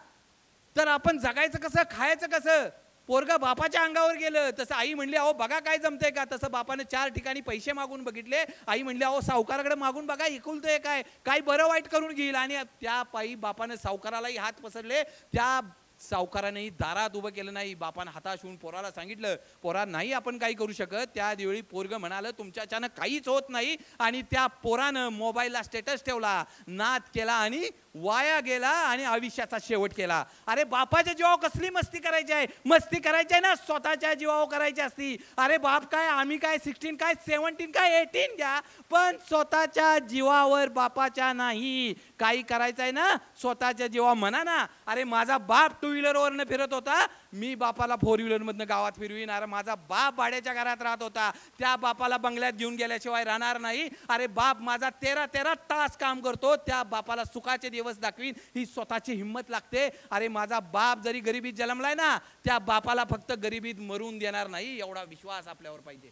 तर आपण जगायचं कसं, खायचं कसं. पोरगा बापाच्या अंगावर गेलं. तसं आई म्हणली, अहो बघा काय जमतंय का. तसं बापाने 4 ठिकाणी पैसे मागून बघितले. आई म्हणली, अहो सावकाराकडे मागून बघा, इकुलतंय काय बरं वाईट करून घेईल. आणि त्या पायी बापाने सावकारालाही हात पसरले. त्या सावकारानेही दारात उभं केलं नाही. बापानं हाताश होऊन पोराला सांगितलं, पोरा नाही आपण काही करू शकत. त्यावेळी पोरगं म्हणालं, तुमच्याच्यानं काहीच होत नाही. आणि त्या पोरानं मोबाईलला स्टेटस ठेवला, नाद केला आणि वाया गेला आणि आयुष्याचा शेवट केला. अरे बापाच्या जीवावर कसली मस्ती करायची आहे. मस्ती करायची आहे ना स्वतःच्या जीवावर करायची असती. अरे बाप काय, आम्ही काय 16 काय 17 काय 18 घ्या, पण स्वतःच्या जीवावर बापाच्या नाही. काही करायचं आहे ना स्वतःच्या जीवावर म्हणा ना. अरे माझा बाप 2 व्हीलरवरनं फिरत होता, मी बापाला 4 व्हीलरमधनं गावात फिरवीन. अरे माझा बाप भाड्याच्या घरात राहत होता, त्या बापाला बंगल्यात घेऊन गेल्याशिवाय राहणार नाही. अरे बाप माझा 13 तास काम करतो, त्या बापाला सुखाचे दिवस दाखवीन. ही स्वतःची हिंमत लागते. अरे माझा बाप जरी गरिबीत जन्मलाय ना, त्या बापाला फक्त गरिबीत मरून देणार नाही, एवढा विश्वास आपल्यावर पाहिजे.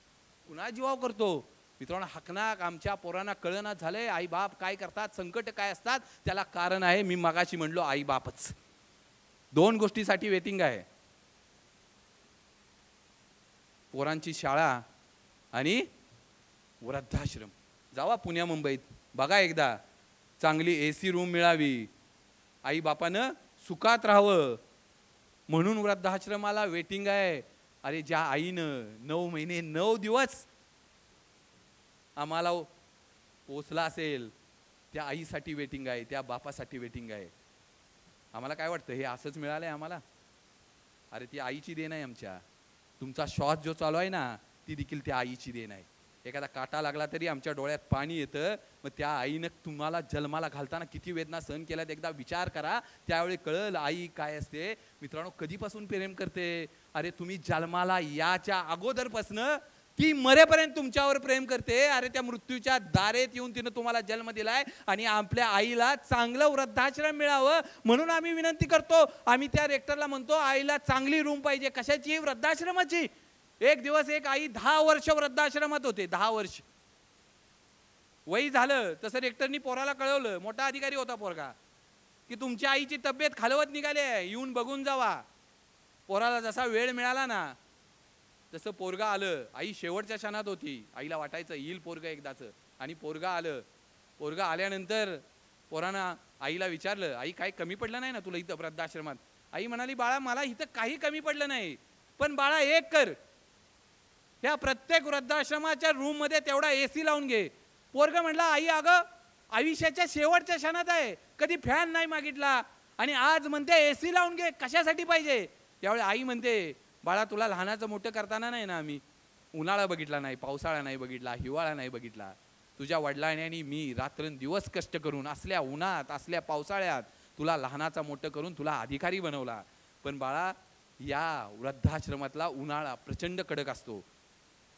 कुणा जीवाव करतो मित्रांनो. हकनाक आमच्या पोरांना कळना झालंय आई बाप काय करतात, संकट काय असतात. त्याला कारण आहे, मी मगाशी म्हणलो, आई बापच. 2 गोष्टीसाठी वेटिंग आहे. पोरांची शाळा आणि वृद्धाश्रम. जावा पुण्या मुंबईत बघा एकदा, चांगली AC रूम मिळावी, आई बापानं सुखात राहावं म्हणून वृद्धाश्रमाला वेटिंग आहे. अरे ज्या आईनं 9 महिने 9 दिवस आम्हाला पोचला असेल, त्या आईसाठी वेटिंग आहे, त्या बापासाठी वेटिंग आहे. आम्हाला काय वाटतं हे असंच मिळालंय आम्हाला? अरे ती आईची देण आहे आमच्या. तुमचा श्वास जो चालू आहे ना, ती देखील त्या आईची देण आहे. एखादा काटा लागला तरी आमच्या डोळ्यात पाणी येतं. मग त्या आईनं तुम्हाला जन्माला घालताना किती वेदना सहन केल्यात एकदा विचार करा, त्यावेळी कळलं आई काय असते. मित्रांनो, कधीपासून प्रेम करते? अरे तुम्ही जन्माला याच्या अगोदरपासनं ती मरेपर्यंत तुमच्यावर प्रेम करते. अरे त्या मृत्यूच्या दारेत येऊन तिनं तुम्हाला जन्म दिलाय आणि आपल्या आईला चांगलं वृद्धाश्रम मिळावं म्हणून आम्ही विनंती करतो. आम्ही त्या रेक्टरला म्हणतो आईला चांगली रूम पाहिजे. कशाची? वृद्धाश्रमाची. एक दिवस एक आई 10 वर्ष वृद्धाश्रमात होते. 10 वर्ष वय झालं तसं रेक्टरनी पोराला कळवलं, मोठा अधिकारी होता पोरगा, की तुमच्या आईची तब्येत खालवत निघाली आहे, येऊन बघून जावा. पोराला जसा वेळ मिळाला ना तसं पोरगा आलं. आई शेवटच्या क्षणात होती, आईला वाटायचं येईल पोरगा एकदाचं, आणि पोरगा आलं. पोरगा आल्यानंतर पोरानं आईला विचारलं, आई काही कमी पडलं नाही ना तुला इथं वृद्धाश्रमात? आई म्हणाली, बाळा मला इथं काही कमी पडलं नाही, पण बाळा एक कर, ह्या प्रत्येक वृद्धाश्रमाच्या रूम मध्ये तेवढा AC लावून घे. पोरगा म्हणला, आई अगं आयुष्याच्या शेवटच्या क्षणात आहे, कधी फॅन नाही मागितला आणि आज म्हणते AC लावून घे, कशासाठी पाहिजे? त्यावेळी आई म्हणते, बाळा तुला लहानाचं मोठं करताना नाही ना आम्ही उन्हाळा बघितला नाही, पावसाळा नाही बघितला, हिवाळा नाही बघितला. तुझ्या वडिलांनी आणि मी रात्रंदिवस कष्ट करून असल्या उन्हात असल्या पावसाळ्यात तुला लहानाचा मोठं करून तुला अधिकारी बनवला. पण बाळा या वृद्धाश्रमातला उन्हाळा प्रचंड कडक असतो.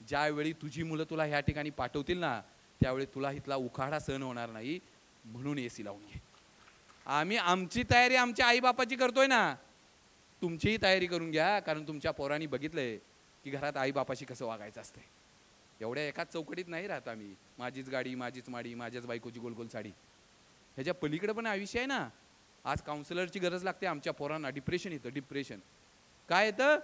ज्यावेळी तुझी मुलं तुला ह्या ठिकाणी पाठवतील ना, त्यावेळी तुला इथला उखाडा सहन होणार नाही, म्हणून AC लावून घे. आम्ही आमची तयारी आमच्या आईबापाची करतोय ना, तुमचीही तयारी करून घ्या. कारण तुमच्या पोरांनी बघितलंय की घरात आईबापाशी कसं वागायचं असतंय. एवढ्या एकाच चौकटीत नाही राहत आम्ही. माझीच गाडी, माझीच माडी, माझ्याच बायकोची गोलगोल साडी. ह्याच्या पलीकडे पण आयुष्य आहे ना. आज काउन्सिलरची गरज लागते आमच्या पोरांना. डिप्रेशन येतं. डिप्रेशन काय येतं?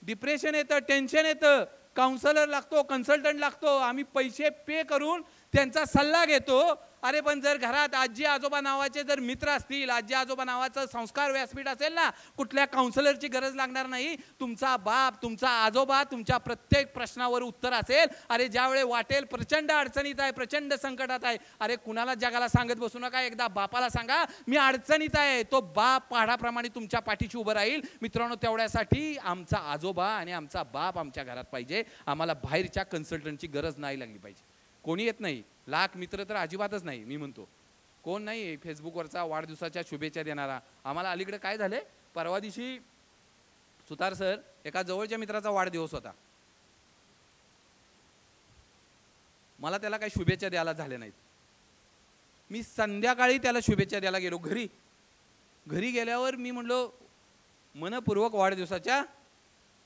डिप्रेशन येतं, टेन्शन येतं. काउन्सिलर लागतो, कन्सल्टंट लागतो. आम्ही पैसे पे करून त्यांचा सल्ला घेतो. अरे पण जर घरात आजी आजोबा नावाचे जर मित्र असतील, आजी आजोबा नावाचं संस्कार व्यासपीठ असेल ना, कुठल्या काउन्सिलरची गरज लागणार नाही. तुमचा बाप, तुमचा आजोबा तुमच्या प्रत्येक प्रश्नावर उत्तर असेल. अरे ज्यावेळी वाटेल प्रचंड अडचणीत आहे, प्रचंड संकटात आहे, अरे कुणाला जगाला सांगत बसू नका, एकदा बापाला सांगा मी अडचणीत आहे. तो बाप पहाडाप्रमाणे तुमच्या पाठीशी उभं राहील. मित्रांनो, तेवढ्यासाठी आमचा आजोबा आणि आमचा बाप आमच्या घरात पाहिजे. आम्हाला बाहेरच्या कन्सल्टंटची गरज नाही लागली पाहिजे. कोणी येत नाही. लाख मित्र तर अजिबातच नाही. मी म्हणतो कोण नाही फेसबुकवरचा वाढदिवसाच्या शुभेच्छा देणारा. आम्हाला अलीकडे काय झालंय, परवा दिवशी सुतार सर एका जवळच्या मित्राचा वाढदिवस होता. मला त्याला काही शुभेच्छा द्यायला झाल्या नाहीत. मी संध्याकाळी त्याला शुभेच्छा द्यायला गेलो. घरी गेल्यावर मी म्हणलो मनपूर्वक वाढदिवसाच्या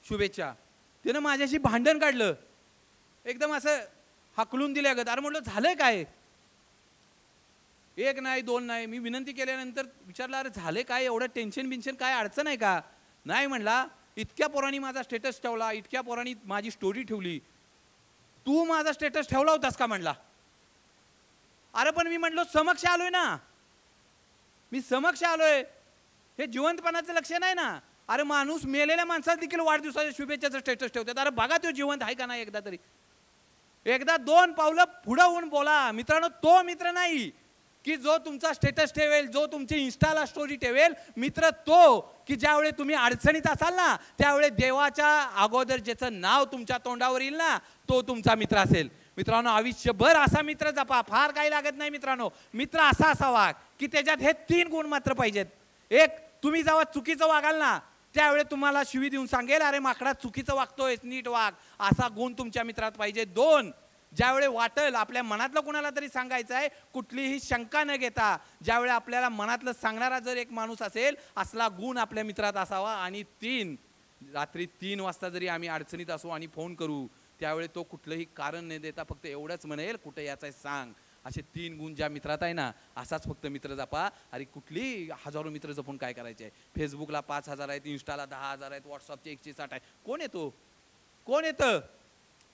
शुभेच्छा. त्यानं माझ्याशी भांडण काढलं, एकदम असं हाकलून दिल्यागत. अरे म्हटलं झालंय काय? एक नाही दोन नाही. मी विनंती केल्यानंतर विचारलं, अरे झाले काय? एवढं टेन्शन बिन्शन काय, अडचण आहे का? नाही म्हणला, इतक्या पोरांनी माझा स्टेटस ठेवला, इतक्या पोरांनी माझी स्टोरी ठेवली, तू माझा स्टेटस ठेवला होतास का म्हणला. अरे पण मी म्हटलो समक्ष आलोय ना, मी समक्ष आलोय, हे जिवंतपणाचं लक्ष नाही ना. अरे माणूस मेलेल्या माणसाला देखील वाढदिवसाच्या शुभेच्छाचं स्टेटस ठेवतात. अरे बघा तो जिवंत आहे का नाही एकदा तरी. एकदा 2 पावलं पुढे होऊन बोला. मित्रांनो, तो मित्र नाही की जो तुमचा स्टेटस ठेवेल, जो तुमची इन्स्टाला स्टोरी ठेवेल. मित्र तो की ज्यावेळी तुम्ही अडचणीत असाल ना, त्यावेळी देवाच्या अगोदर ज्याचं नाव तुमच्या तोंडावर येईल ना, तो तुमचा मित्र असेल. मित्रांनो, आयुष्यभर असा मित्र जपा. फार काही लागत नाही मित्रांनो. मित्र असा असावा की त्याच्यात हे 3 गुण मात्र पाहिजेत. एक, तुम्ही जेव्हा चुकीचं वागाल ना, त्यावेळी तुम्हाला शिवी देऊन सांगेल, अरे माकडा चुकीचं वागतोय, नीट वाग, असा गुण तुमच्या मित्रात पाहिजे. 2, ज्यावेळी वाटेल आपल्या मनातलं कुणाला तरी सांगायचं आहे, कुठलीही शंका न घेता ज्यावेळी आपल्याला मनातलं सांगणारा जर एक माणूस असेल, असला गुण आपल्या मित्रात असावा. आणि 3, रात्री 3 वाजता जरी आम्ही अडचणीत असू आणि फोन करू, त्यावेळी तो कुठलंही कारण न देता फक्त एवढंच म्हणेल, कुठे याचं सांग. असे 3 गुण ज्या मित्रात आहे ना, असाच फक्त मित्र जपा. अरे कुठली हजारो मित्र जपून काय करायचे आहे. फेसबुकला 5000 आहेत, इन्स्टाला 10,000 आहेत, व्हॉट्सअपचे 160 आहे. कोण येतो? कोण येतं?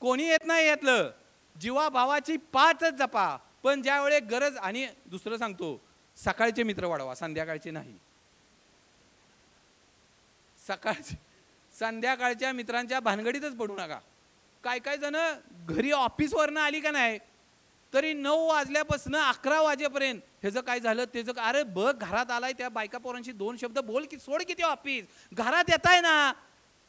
कोणी येत नाही यातलं. जीवाभावाची पाचच जपा, पण ज्यावेळी गरज. आणि दुसरं सांगतो, सकाळचे मित्र वाढवा, संध्याकाळचे नाही. संध्याकाळच्या मित्रांच्या भानगडीतच पडू नका. काय काय जण घरी ऑफिसवरनं आली का नाही तरी 9 वाजल्यापासून 11 वाजेपर्यंत ह्याचं काय झालं त्याचं. अरे बघ घरात आलाय, त्या बायका पोरांशी 2 शब्द बोल की, सोड किती ऑफिस, घरात येताय ना.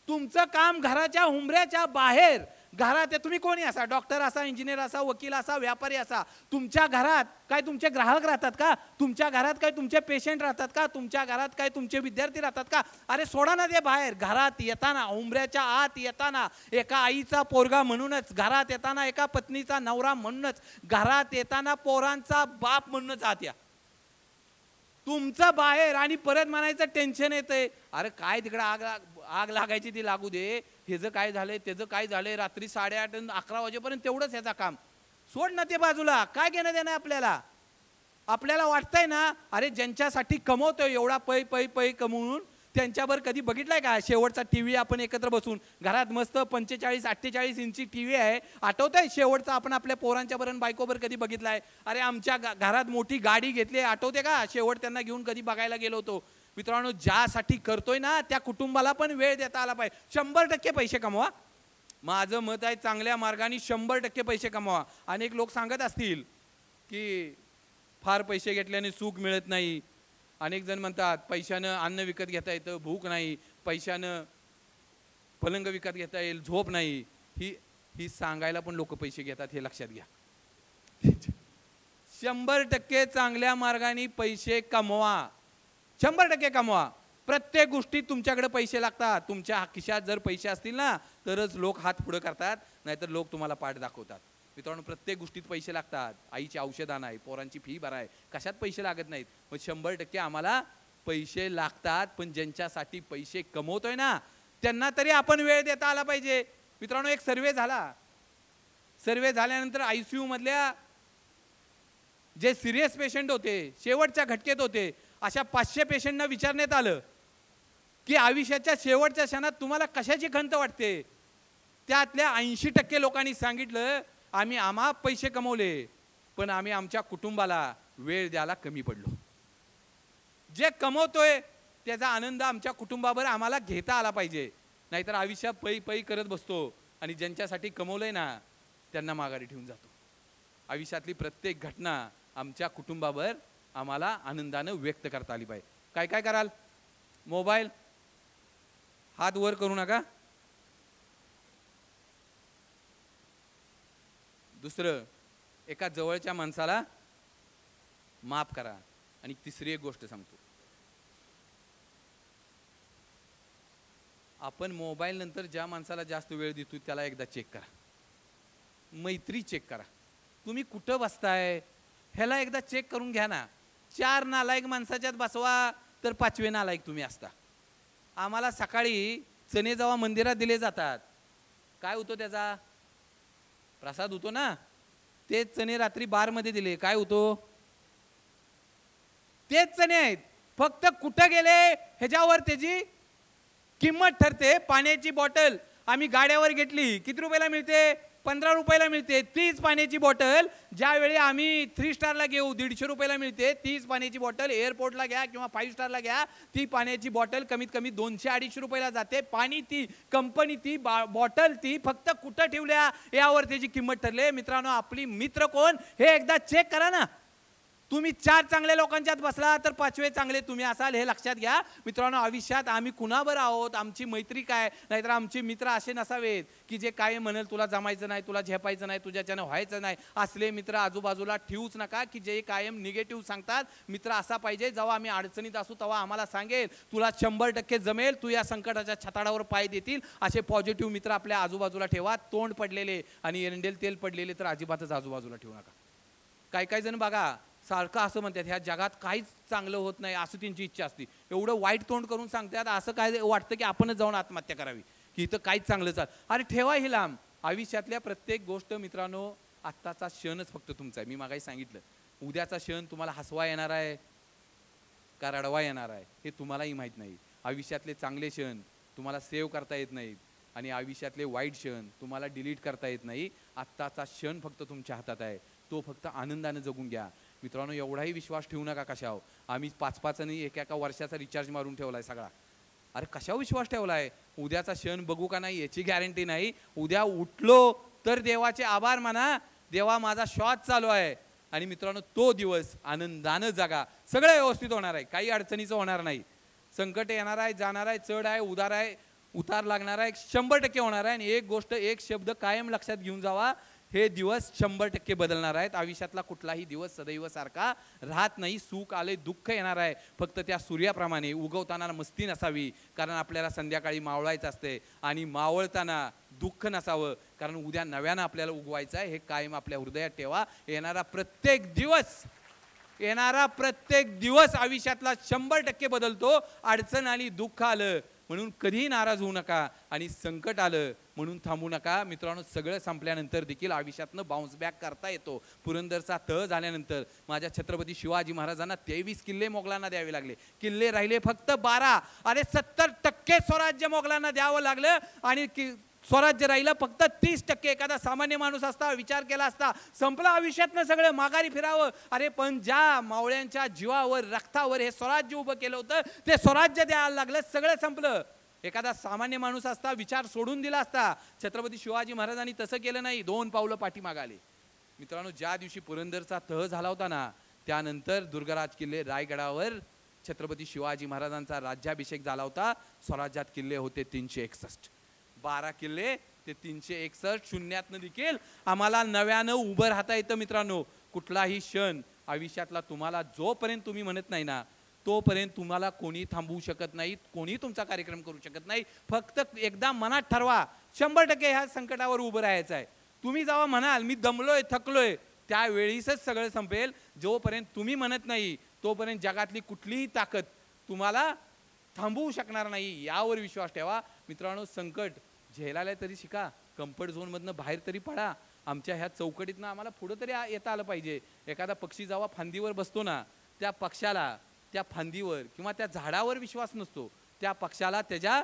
तुमचं काम घराच्या हुंबऱ्याच्या बाहेर. घरात तुम्ही कोणी असा, डॉक्टर असा, इंजिनियर असा, वकील असा, व्यापारी असा, तुमच्या घरात काय तुमचे ग्राहक राहतात का? तुमच्या घरात काय तुमचे पेशंट राहतात का? तुमच्या घरात काय तुमचे विद्यार्थी राहतात का? अरे सोडा ना ते बाहेर. घरात येताना, हुंबऱ्याच्या आत येताना एका आईचा पोरगा म्हणूनच, घरात येताना एका पत्नीचा नवरा म्हणूनच, घरात येताना पोरांचा बाप म्हणूनच आत या. तुमचं बाहेर आणि परत म्हणायचं टेन्शन येतंय. अरे काय तिकडे आग लागायची ती लागू दे, ह्याचं काय झालंय त्याचं काय झालंय, रात्री 8:30 आणि 11 वाजेपर्यंत तेवढंच ह्याचा काम. सोड ना ते बाजूला, काय घेणं देणं आपल्याला. आपल्याला वाटतंय ना अरे ज्यांच्यासाठी कमवतोय एवढा पै पै पै कमवून, त्यांच्यावर कधी बघितलाय का शेवटचा टीव्ही आपण एकत्र बसून घरात मस्त 45-48 इंची टीव्ही आहे, आठवतंय शेवटचा आपण आपल्या पोरांच्या बरोबर बायकोबर कधी बघितलाय? अरे आमच्या घरात मोठी गाडी घेतली, आठवते का शेवट त्यांना घेऊन कधी बघायला गेलो होतो? मित्रांनो, ज्यासाठी करतोय ना त्या कुटुंबाला पण वेळ देता आला पाहिजे. 100% पैसे कमवा. माझं मत आहे चांगल्या मार्गाने 100% पैसे कमवा. अनेक लोक सांगत असतील की फार पैसे घेतल्याने सुख मिळत नाही. अनेक जण म्हणतात पैशानं अन्न विकत घेता येतं, भूक नाही, पैशानं पलंग विकत घेता येईल, झोप नाही. ही सांगायला पण लोक पैसे घेतात, हे लक्षात घ्या. 100% चांगल्या मार्गाने पैसे कमवा. 100% कमवा. प्रत्येक गोष्टीत तुमच्याकडे पैसे लागतात. तुमच्या खिशात जर पैसे असतील ना तरच लोक हात पुढे करतात, नाहीतर लोक तुम्हाला पाठ दाखवतात. मित्रांनो, प्रत्येक गोष्टीत पैसे लागतात. आईची औषधांना आहे, पोरांची फी भराय, कशात पैसे लागत नाहीत. मग 100% आम्हाला पैसे लागतात, पण ज्यांच्यासाठी पैसे कमवतोय ना त्यांना तरी आपण वेळ देता आला पाहिजे. मित्रांनो, एक सर्वे झाला. सर्वे झाल्यानंतर ICU मधल्या जे सिरियस पेशंट होते, शेवटच्या घटकेत होते, अशा 500 पेशंटना विचारण्यात आलं की आयुष्याच्या शेवटच्या क्षणात तुम्हाला कशाची खंत वाटते? त्यातल्या 80% लोकांनी सांगितलं आम्हा पैसे कमवले, पण आम्ही आमच्या कुटुंबाला वेळ द्यायला कमी पडलो. जे कमवतोय त्याचा आनंद आमच्या कुटुंबावर आम्हाला घेता आला पाहिजे, नाहीतर आयुष्यात पै पै करत बसतो आणि ज्यांच्यासाठी कमवलंय ना त्यांना माघारी ठेवून जातो. आयुष्यातली प्रत्येक घटना आमच्या कुटुंबावर आम्हाला आनंदानं व्यक्त करता आली पाहिजे. काय काय कराल? मोबाईल हात वर करू नका. दुसरं, एका जवळच्या माणसाला माफ करा. आणि तिसरी एक गोष्ट सांगतो, आपण मोबाईल नंतर ज्या माणसाला जास्त वेळ देतो त्याला एकदा चेक करा. मैत्री चेक करा. तुम्ही कुठं बसताय ह्याला एकदा चेक करून घ्या ना. 4 नालायक माणसाच्यात बसवा तर 5वे नालायक तुम्ही असता. आम्हाला सकाळी चणे जेव्हा मंदिरात दिले जातात, काय होतो त्याचा? प्रसाद होतो ना. तेच चणे रात्री बारमध्ये दिले, काय होतो? तेच चणे आहेत, फक्त कुठं गेले ह्याच्यावर त्याची किंमत ठरते. पाण्याची बॉटल आम्ही गाड्यावर घेतली, किती रुपयाला मिळते? 15 रुपयाला मिळते. तीच पाण्याची बॉटल ज्यावेळी आम्ही 3 स्टारला घेऊ 150 रुपयाला मिळते. तीच पाण्याची बॉटल एअरपोर्टला घ्या किंवा 5 स्टारला घ्या, ती पाण्याची बॉटल कमीत कमी 200-250 रुपयाला जाते. पाणी ती कंपनी, ती बॉटल ती फक्त कुठं ठेवल्या यावर त्याची किंमत ठरले. मित्रांनो, आपली मित्र कोण हे एकदा चेक करा ना. तुम्ही 4 चांगल्या लोकांच्यात बसला तर 5वे चांगले तुम्ही असाल, हे लक्षात घ्या. मित्रांनो, आयुष्यात आम्ही कुणावर आहोत, आमची मैत्री काय, नाहीतर आमचे मित्र असे नसावेत की जे काय म्हणेल तुला जमायचं नाही, तुला झेपायचं नाही, तुझ्याच्यानं व्हायचं नाही. असले मित्र आजूबाजूला ठेवूच नका की जे कायम निगेटिव्ह सांगतात. मित्र असा पाहिजे जेव्हा आम्ही अडचणीत असू तेव्हा आम्हाला सांगेल तुला 100% जमेल, तू या संकटाच्या छताडावर पाय देतील. असे पॉझिटिव्ह मित्र आपल्या आजूबाजूला ठेवा. तोंड पडलेले आणि एरंडेल तेल पडलेले तर अजिबातच आजूबाजूला ठेवू नका. काही जण बघा सारखं असं म्हणतात ह्या जगात काहीच चांगलं होत नाही असं त्यांची इच्छा असते. एवढं वाईट तोंड करून सांगतात, असं काय वाटतं की आपणच जाऊन आत्महत्या करावी की इथं काहीच चांगलं चाल. अरे ठेवा ही लांब. आयुष्यातल्या प्रत्येक गोष्ट मित्रांनो, आत्ताचा क्षणच फक्त तुमचा आहे. मी मागाही सांगितलं, उद्याचा क्षण तुम्हाला हसवा येणार आहे का रडवा येणार आहे हे तुम्हालाही माहीत नाही. आयुष्यातले चांगले क्षण तुम्हाला सेव्ह करता येत नाहीत, आणि आयुष्यातले वाईट क्षण तुम्हाला डिलीट करता येत नाही. आत्ताचा क्षण फक्त तुमच्या हातात आहे, तो फक्त आनंदाने जगून घ्या. मित्रांनो, एवढाही विश्वास ठेवू नका कशावर. आम्ही 5-5 आणि एका वर्षाचा रिचार्ज मारून ठेवलाय सगळा. अरे कशावर विश्वास ठेवलाय? उद्याचा क्षण बघू का नाही याची गॅरंटी नाही. उद्या उठलो तर देवाचे आभार माना, देवा माझा श्वास चालू आहे. आणि मित्रांनो, तो दिवस आनंदानं जगा. सगळं व्यवस्थित होणार आहे, काही अडचणीचं होणार नाही. संकट येणार आहे, जाणार आहे, चढ आहे, उतार आहे, उतार लागणार आहे, 100% होणार आहे. आणि एक गोष्ट, एक शब्द कायम लक्षात घेऊन जावा, हे दिवस 100% बदलणार आहेत. आयुष्यातला कुठलाही दिवस सदैव सारखा राहत नाही. सुख आले, दुःख येणार आहे. फक्त त्या सूर्याप्रमाणे उगवताना मस्ती नसावी, कारण आपल्याला संध्याकाळी मावळायचं असते. आणि मावळताना दुःख नसावं, कारण उद्या नव्यानं आपल्याला उगवायचं आहे. हे कायम आपल्या हृदयात ठेवा. येणारा प्रत्येक दिवस आयुष्यातला 100% बदलतो. अडचण आली, दुःख आलं म्हणून कधीही नाराज होऊ नका, आणि संकट आलं म्हणून थांबू नका. मित्रांनो, सगळं संपल्यानंतर देखील आयुष्यातनं बाउन्स बॅक करता येतो. पुरंदरचा तह झाल्यानंतर माझ्या छत्रपती शिवाजी महाराजांना 23 किल्ले मोगलांना द्यावे लागले. किल्ले राहिले फक्त 12. अरे 70% स्वराज्य मोगलांना द्यावं लागलं, आणि स्वराज्य राहिलं फक्त 30%. एखादा सामान्य माणूस असता, विचार केला असता, संपलं आयुष्यातनं सगळं, माघारी फिरावं. अरे पण ज्या मावळ्यांच्या जीवावर, रक्तावर हे स्वराज्य उभं केलं होतं, ते स्वराज्य द्यायला लागलं, सगळं संपलं. एखादा सामान्य माणूस असता, विचार सोडून दिला असता. छत्रपती शिवाजी महाराजांनी तसं केलं नाही, 2 पावलं पाठीमागे आले. मित्रांनो, ज्या दिवशी पुरंदरचा तह झाला होता ना, त्यानंतर दुर्गराज किल्ले रायगडावर छत्रपती शिवाजी महाराजांचा राज्याभिषेक झाला होता. स्वराज्यात किल्ले होते 361. 12 किल्ले ते 361. शून्यातनं देखील आम्हाला नव्यानं उभं राहता येतं. मित्रांनो, कुठलाही क्षण आयुष्यातला तुम्हाला जोपर्यंत तुम्ही म्हणत नाही ना, तोपर्यंत तुम्हाला कोणी थांबवू शकत नाही, कोणी तुमचा कार्यक्रम करू शकत नाही. फक्त एकदा मनात ठरवा, 100% ह्या संकटावर उभं राहायचं आहे. तुम्ही जेव्हा म्हणाल मी दमलोय, थकलोय, त्यावेळीच सगळं संपेल. जोपर्यंत तुम्ही म्हणत नाही, तोपर्यंत जगातली कुठलीही ताकद तुम्हाला थांबवू शकणार नाही. यावर विश्वास ठेवा. मित्रांनो, संकट झेलायला तरी शिका, कम्फर्ट झोनमधनं बाहेर तरी पडा. आमच्या ह्या चौकटीतनं आम्हाला पुढं तरी येता आलं पाहिजे. एखादा पक्षी जेव्हा फांदीवर बसतो ना, त्या पक्षाला त्या फांदीवर किंवा त्या झाडावर विश्वास नसतो, त्या पक्षाला त्याच्या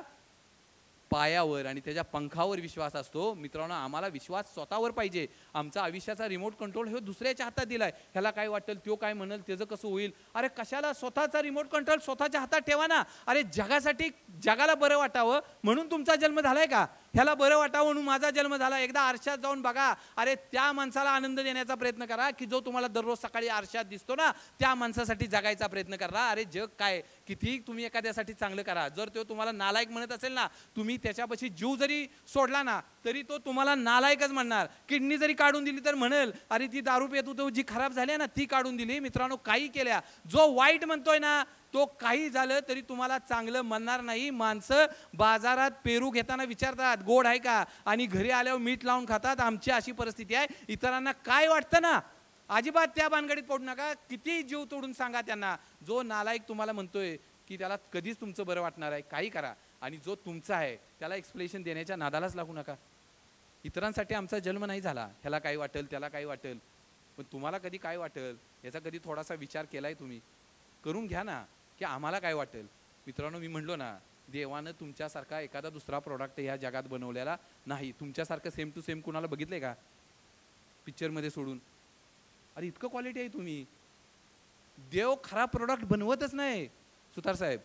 पायावर आणि त्याच्या पंखावर विश्वास असतो. मित्रांनो, आम्हाला विश्वास स्वतःवर पाहिजे. आमचा आयुष्याचा रिमोट कंट्रोल हे दुसऱ्याच्या हातात दिलाय. ह्याला काय वाटेल, तो काय म्हणेल, त्याचं कसं होईल. अरे कशाला स्वतःचा रिमोट कंट्रोल स्वतःच्या हातात ठेवा ना. अरे जगासाठी, जगाला बरं वाटावं म्हणून तुमचा जन्म झालाय का? ह्याला बरं वाटावं म्हणून माझा जन्म झाला. एकदा आरशात जाऊन बघा. अरे त्या माणसाला आनंद देण्याचा प्रयत्न करा की जो तुम्हाला दररोज सकाळी आरशात दिसतो ना, त्या माणसासाठी जगायचा प्रयत्न करा. अरे जग काय, किती तुम्ही एखाद्यासाठी चांगलं करा. जर तो तुम्हाला नालायक म्हणत असेल ना, तुम्ही त्याच्यापाशी जीव जरी सोडला ना, तरी तो तुम्हाला नालायकच म्हणणार. किडनी जरी काढून दिली तर म्हणेल, अरे ती दारू पित होतो, जी खराब झाली ना, ती काढून दिली. मित्रांनो, काही केल्या, जो वाईट म्हणतोय ना, तो काही झालं तरी तुम्हाला चांगलं म्हणणार नाही. माणसं बाजारात पेरू घेताना विचारतात गोड आहे का, आणि घरी आल्यावर मीठ लावून खातात. आमची अशी परिस्थिती आहे. इतरांना काय वाटतं ना, अजिबात त्या भानगडीत पडू नका. किती जीव तोडून सांगा त्यांना, जो नालायक तुम्हाला म्हणतोय की त्याला कधीच तुमचं बरं वाटणार आहे, काही करा. आणि जो तुमचा आहे त्याला एक्सप्लेनेशन देण्याच्या नादालाच लागू नका. इतरांसाठी आमचा जन्म नाही झाला, ह्याला काय वाटेल, त्याला काय वाटेल. पण तुम्हाला कधी काय वाटेल याचा कधी थोडासा विचार केलाय तुम्ही? करून घ्या ना, की आम्हाला काय वाटेल. मित्रांनो, मी म्हणलो ना, देवानं तुमच्यासारखा एखादा दुसरा प्रोडक्ट ह्या जगात बनवलेला नाही. तुमच्यासारखं सेम टू सेम कुणाला बघितलंय का पिक्चरमध्ये सोडून? अरे इतकं क्वालिटी आहे तुम्ही. देव खरा प्रोडक्ट बनवतच नाही सुतार साहेब,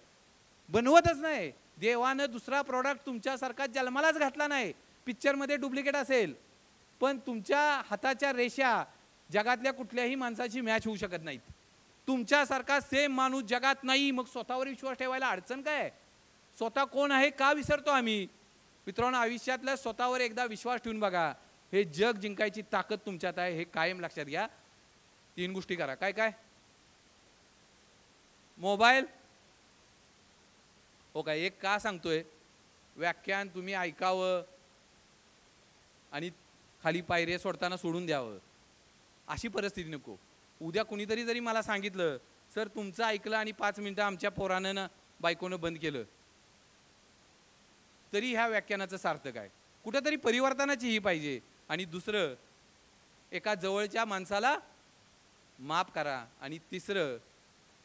बनवतच नाही. देवानं दुसरा प्रोडक्ट तुमच्यासारखा जन्मालाच घातला नाही. पिक्चरमध्ये डुप्लिकेट असेल, पण तुमच्या हाताच्या रेषा जगातल्या कुठल्याही माणसाची मॅच होऊ शकत नाहीत. तुमच्यासारखा सेम माणूस जगात नाही. मग स्वतःवर विश्वास ठेवायला अडचण काय? स्वतः कोण आहे का विसरतो आम्ही. मित्रांनो, आयुष्यातल्या स्वतःवर एकदा विश्वास ठेवून बघा. हे जग जिंकायची ताकद तुमच्यात आहे, हे कायम लक्षात घ्या. 3 गोष्टी करा. काय काय? मोबाईल, हो काय, एक का सांगतोय, व्याख्यान तुम्ही ऐकावं आणि खाली पायऱ्या सोडताना सोडून द्यावं, अशी परिस्थिती नको. उद्या कुणीतरी जरी मला सांगितलं, सर तुमचं ऐकलं आणि 5 मिनिटं आमच्या पोरानं ना बायकोनं बंद केलं, तरी ह्या व्याख्यानाचं सार्थक आहे. कुठेतरी परिवर्तनाची ही पाहिजे. आणि दुसरं, एका जवळच्या माणसाला माफ करा. आणि तिसरं,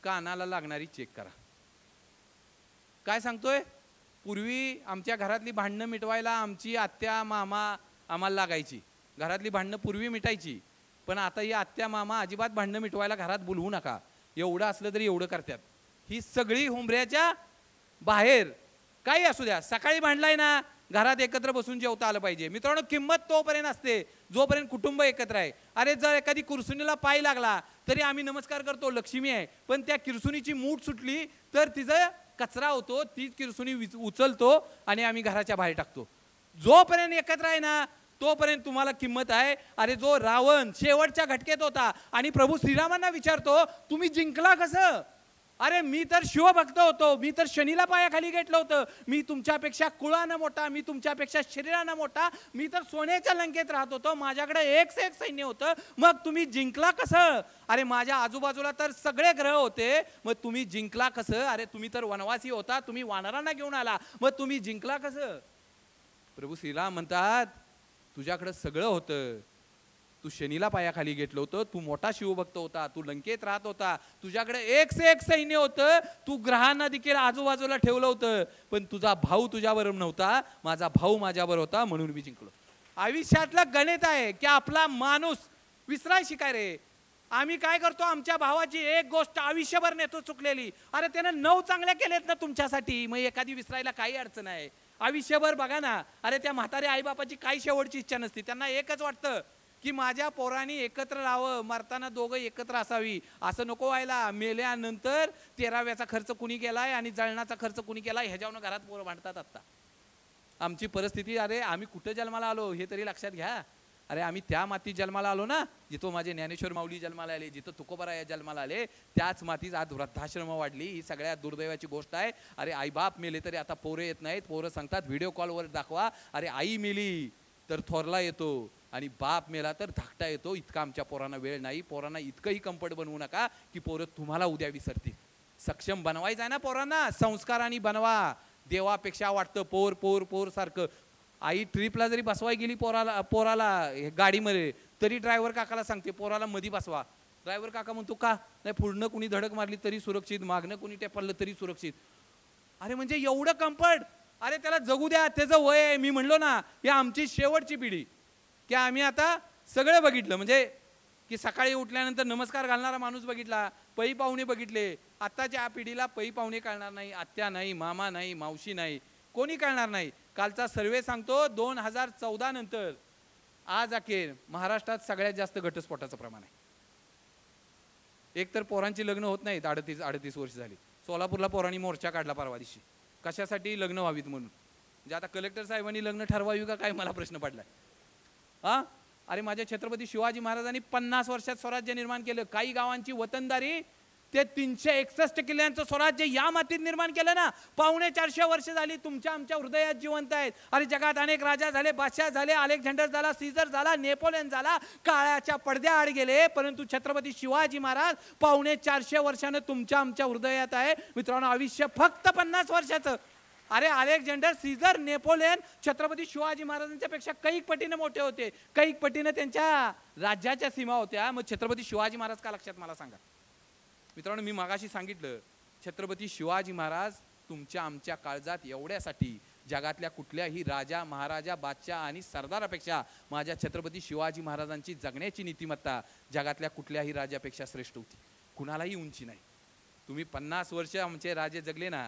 कानाला लागणारी चेक करा. काय सांगतोय? पूर्वी आमच्या घरातली भांडणं मिटवायला आमची आत्या मामा आम्हाला लागायची, घरातली भांडणं पूर्वी मिटायची. पण आता ही आत्या मामा अजिबात भांडणं मिटवायला घरात बोलवू नका, एवढं असलं तरी एवढं करतात. ही सगळी हुंबऱ्याच्या बाहेर काही असू द्या, सकाळी भांडलाय ना, घरात एकत्र बसून जेवता आलं पाहिजे. मित्रांनो, किंमत तोपर्यंत असते जोपर्यंत कुटुंब एकत्र आहे. अरे जर एखादी कुरसुनीला पाय लागला तरी आम्ही नमस्कार करतो, लक्ष्मी आहे. पण त्या किरसुनीची मूठ सुटली तर तिचं कचरा होतो, तीच किरसुनी उचलतो आणि आम्ही घराच्या बाहेर टाकतो. जोपर्यंत एकत्र आहे ना तोपर्यंत तुम्हाला किंमत आहे. अरे जो रावण शेवटच्या घटकेत होता आणि प्रभू श्रीरामांना विचारतो तुम्ही जिंकला कसं? अरे मी तर शिवभक्त होतो, मी तर शनीला पायाखाली घेतलं होतं, मी तुमच्यापेक्षा कुळानं मोठा, मी तुमच्यापेक्षा शरीरानं मोठा, मी तर सोन्याच्या लंकेत राहत होतो, माझ्याकडे एक से एक सैन्य होतं, मग तुम्ही जिंकला कसं? अरे माझ्या आजूबाजूला तर सगळे ग्रह होते, मग तुम्ही जिंकला कसं? अरे तुम्ही तर वनवासी होता, तुम्ही वानरांना घेऊन आला, मग तुम्ही जिंकला कसं? प्रभू श्रीराम म्हणतात तुझ्याकडे सगळं होतं, तू शनीला पायाखाली घेतलं होतं, तू मोठा शिवभक्त होता, तू लंकेत राहत होता, तुझ्याकडे एक से एक सैन्य होतं, तू ग्रहांना देखील आजूबाजूला ठेवलं होतं, पण तुझा भाऊ तुझ्याबरोबर नव्हता, माझा भाऊ माझ्याबरोबर होता म्हणून मी जिंकलो. आयुष्यातलं गणित आहे की आपला माणूस विसराय शिकाय रे. आम्ही काय करतो, आमच्या भावाची एक गोष्ट आयुष्यभर नेतो चुकलेली, अरे त्याने 9 चांगल्या केलेत ना तुमच्यासाठी, मग एखादी विसरायला काही अडचण आहे. आयुष्यभर बघा ना, अरे त्या म्हाताऱ्या आईबापाची काही शेवटची इच्छा नसते, त्यांना एकच वाटतं की माझ्या पोरांनी एकत्र राहावं, मरताना दोघं एकत्र असावी. असं नको व्हायला, मेल्यानंतर 13व्याचा खर्च कुणी केलाय आणि जळणाचा खर्च कुणी केलाय ह्याच्यावरून घरात पोरं भांडतात. आत्ता आमची परिस्थिती, अरे आम्ही कुठं जन्माला आलो हे तरी लक्षात घ्या. अरे आम्ही त्या मातीत जन्माला आलो ना जिथं माझे ज्ञानेश्वर माऊली जन्माला आले, जिथं तुकोबाराया जन्माला आले, त्याच मातीत आज वृद्धाश्रम वाढली. ही सगळ्यात दुर्दैवाची गोष्ट आहे. अरे आईबाप मेले तरी आता पोरं येत नाहीत, पोरं सांगतात व्हिडिओ कॉलवर दाखवा. अरे आई मेली तर थोरला येतो आणि बाप मेला तर धाकटा येतो. इतका आमच्या पोरांना वेळ नाही. पोरांना इतकंही कम्फर्ट बनवू नका की पोरं तुम्हाला उद्या विसरतील. सक्षम बनवायचं आहे ना पोरांना, संस्काराने बनवा. देवापेक्षा वाटतं पोर पोर पोर सारखं. आई ट्रिपला जरी बसवाय गेली पोराला गाडीमध्ये, तरी ड्रायव्हर काकाला सांगते पोराला मधी बसवा. ड्रायव्हर काका म्हणतो का नाही, पुढनं कुणी धडक मारली तरी सुरक्षित, मागणं कुणी टेपरलं तरी सुरक्षित. अरे म्हणजे एवढं कम्फर्ट. अरे त्याला जगू द्या, त्याचं वय आहे. मी म्हणलो ना, ही आमची शेवटची पिढी की आम्ही आता सगळं बघितलं. म्हणजे की सकाळी उठल्यानंतर नमस्कार घालणारा माणूस बघितला, पै पाहुणे बघितले. आत्ताच्या पिढीला पै पाहुणे कळणार नाही, आत्या नाही, मामा नाही, मावशी नाही, कोणी कळणार नाही. कालचा सर्वे सांगतो 2014 नंतर आज अखेर महाराष्ट्रात सगळ्यात जास्त घटस्फोटाचं प्रमाण आहे. एक तर पोरांची लग्न होत नाहीत, 38 वर्ष झाली. सोलापूरला पोरांनी मोर्चा काढला परवा दिवशी, कशासाठी? लग्न व्हावीत म्हणून. म्हणजे आता कलेक्टर साहेबांनी लग्न ठरवावी का काय, मला प्रश्न पडलाय. हा अरे माझ्या छत्रपती शिवाजी महाराजांनी 50 वर्षात स्वराज्य निर्माण केलं. काही गावांची वतनदारी ते 361 किल्ल्यांचं स्वराज्य या मातीत निर्माण केलं ना. 450 वर्ष झाली तुमच्या आमच्या हृदयात जिवंत आहेत. अरे जगात अनेक राजा झाले, बादशाह झाले, अलेक्झांडर झाला, सीझर झाला, नेपोलियन झाला, काळाच्या पडद्याआड गेले, परंतु छत्रपती शिवाजी महाराज 450 वर्षानं तुमच्या आमच्या हृदयात आहे. मित्रांनो, आयुष्य फक्त 50 वर्षाचं. अरे Alexander, Caesar, Napoleon Chhatrapati Shivaji महाराजांच्या पेक्षा कैक पटीने मोठे होते, कैक पटीने त्यांच्या राज्याच्या सीमा होत्या. मग छत्रपती शिवाजी महाराज का लक्षात मला सांगा. मित्रांनो, मी मागाशी सांगितलं, छत्रपती शिवाजी महाराज तुमच्या आमच्या काळजात एवढ्यासाठी जगातल्या कुठल्याही राजा, महाराजा, बादशाह आणि सरदारापेक्षा माझ्या छत्रपती शिवाजी महाराजांची जगण्याची नीतिमत्ता जगातल्या कुठल्याही राजापेक्षा श्रेष्ठ होती. कुणालाही उंची नाही. तुम्ही 50 वर्ष आमचे राजे जगले ना,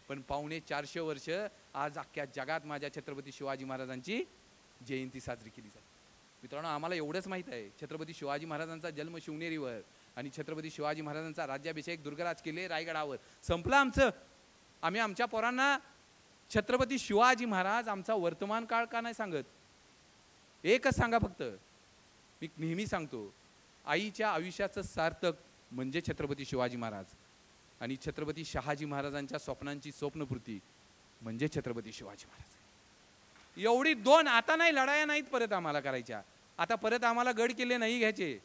पण 450 वर्ष आज अख्ख्या जगात माझ्या छत्रपती शिवाजी महाराजांची जयंती साजरी केली जाते. मित्रांनो, आम्हाला एवढंच माहीत आहे, छत्रपती शिवाजी महाराजांचा जन्म शिवनेरीवर आणि छत्रपती शिवाजी महाराजांचा राज्याभिषेक दुर्गराज किल्ले रायगडावर. संपलं आमचं. आम्ही आमच्या पोरांना छत्रपती शिवाजी महाराज आमचा वर्तमान काळ का नाही सांगत? एकच सांगा फक्त. मी नेहमी सांगतो, आईच्या आयुष्याचं सार्थक म्हणजे छत्रपती शिवाजी महाराज, आणि छत्रपती शहाजी महाराजांच्या स्वप्नांची स्वप्नपूर्ती म्हणजे छत्रपती शिवाजी महाराज. एवढी 2 आता नाही, लढाया नाहीत परत आम्हाला करायच्या. आता परत आम्हाला गड किल्ले नाही घ्यायचे,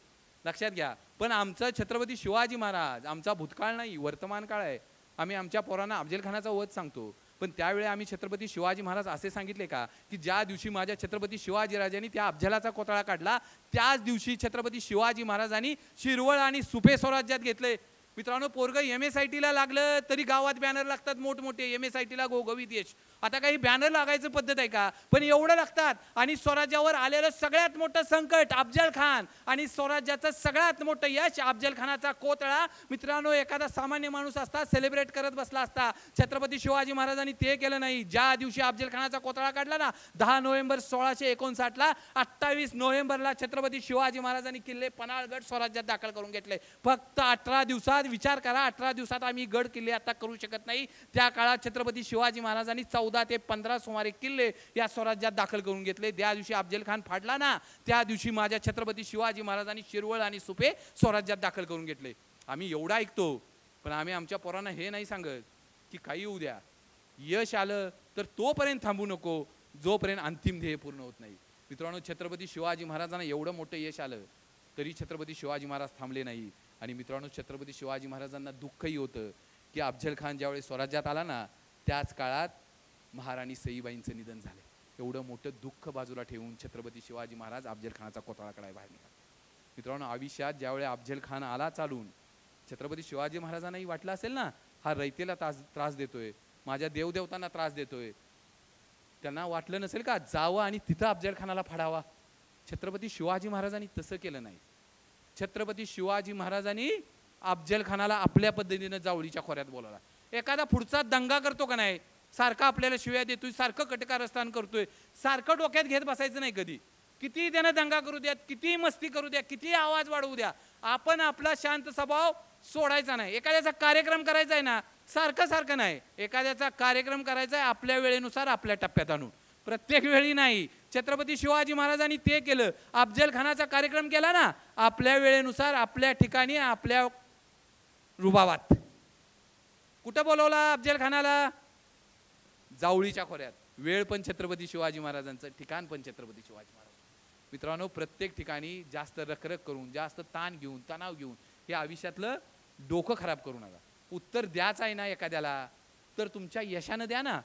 लक्षात घ्या. पण आमचं छत्रपती शिवाजी महाराज आमचा भूतकाळ नाही, वर्तमान काळ आहे. आम्ही आमच्या पोरांना अफजलखानाचा वध सांगतो, पण त्यावेळी आम्ही छत्रपती शिवाजी महाराज असे सांगितले का की ज्या दिवशी माझ्या छत्रपती शिवाजी राजांनी त्या अफजलाचा कोतळा काढला, त्याच दिवशी छत्रपती शिवाजी महाराजांनी शिरवळ आणि सुपे स्वराज्यात घेतले. मित्रांनो, पोरग MSIT ला लागलं तरी गावात बॅनर लागतात मोठमोठे, MSIT ला घवघवीत यश. आता काही बॅनर लागायचं पद्धत आहे का? पण एवढं लागतात. आणि स्वराज्यावर आलेलं सगळ्यात मोठं संकट अफजल खान आणि स्वराज्याचं सगळ्यात मोठं यश अफजल खानाचा कोतळा. मित्रांनो, एखादा सामान्य माणूस असता सेलिब्रेट करत बसला असता. छत्रपती शिवाजी महाराजांनी ते केलं नाही. ज्या दिवशी अफजल खानाचा कोतळा काढला ना 10 नोव्हेंबर 1659ला, 28 नोव्हेंबरला छत्रपती शिवाजी महाराजांनी किल्ले पन्हाळगड स्वराज्यात दाखल करून घेतले. फक्त 18 दिवसात. विचार करा, 18 दिवसात आम्ही गड किल्ले आता करू शकत नाही. त्या काळात छत्रपती शिवाजी महाराजांनी 14 ते 15 सुमारे किल्ले या स्वराज्यात दाखल करून घेतले. त्या दिवशी अफजल खान फाडला ना, त्या दिवशी माझ्या छत्रपती शिवाजी महाराजांनी शिरवळ आणि सुपे स्वराज्यात दाखल करून घेतले. आम्ही एवढा ऐकतो, पण आम्ही आमच्या पोरांना हे नाही सांगत की काही येऊ द्या, यश आलं तर तोपर्यंत थांबू नको जोपर्यंत अंतिम ध्येय पूर्ण होत नाही. मित्रांनो, छत्रपती शिवाजी महाराजांना एवढं मोठं यश आलं तरी छत्रपती शिवाजी महाराज थांबले नाही. आणि मित्रांनो, छत्रपती शिवाजी महाराजांना दुःखही होतं की अफजल खान ज्यावेळी स्वराज्यात आला ना, त्याच काळात महाराणी सईबाईंचं निधन झालं. एवढं मोठं दुःख बाजूला ठेवून छत्रपती शिवाजी महाराज अफजल खानाचा कोतळा काढायला बाहेर निघाला. मित्रांनो, आयुष्यात ज्यावेळी अफजल खान आला चालून, छत्रपती शिवाजी महाराजांनाही वाटलं असेल ना, हा रयतेला त्रास देतोय, माझ्या देवदेवतांना त्रास देतोय. त्यांना वाटलं नसेल का जावं आणि तिथं अफजल खानाला फाडावा. छत्रपती शिवाजी महाराजांनी तसं केलं नाही. छत्रपती शिवाजी महाराजांनी अफजल खानाला आपल्या पद्धतीने जावळीच्या खोऱ्यात बोलावला. एखादा पुढचा दंगा करतो का नाही, सारखा आपल्याला शिव्या देतोय, सारखं कटकारस्थान करतोय, सारखं डोक्यात घेत बसायचं नाही कधी. किती त्यानं दंगा करू द्या, किती मस्ती करू द्या, किती आवाज वाढवू द्या, आपण आपला शांत स्वभाव सोडायचा नाही. एखाद्याचा कार्यक्रम करायचा आहे ना, सारखं सारखं नाही. एखाद्याचा कार्यक्रम करायचा आहे आपल्या वेळेनुसार, आपल्या टप्प्यात आणून, प्रत्येक वेळी नाही. छत्रपती शिवाजी महाराजांनी ते केलं. अफजल खानाचा कार्यक्रम केला ना, आपल्या वेळेनुसार, आपल्या ठिकाणी, आपल्या रुबाबात. कुठं बोलवला अफजल खानाला? जावळीच्या खोऱ्यात. वेळ पण छत्रपती शिवाजी महाराजांचं, ठिकाण पण छत्रपती शिवाजी महाराज. मित्रांनो, प्रत्येक ठिकाणी जास्त रखरख करून, जास्त ताण घेऊन, तणाव घेऊन हे आयुष्यातलं डोकं खराब करू नका. उत्तर द्यायचं आहे ना एखाद्याला, तर तुमच्या यशानं द्या ना,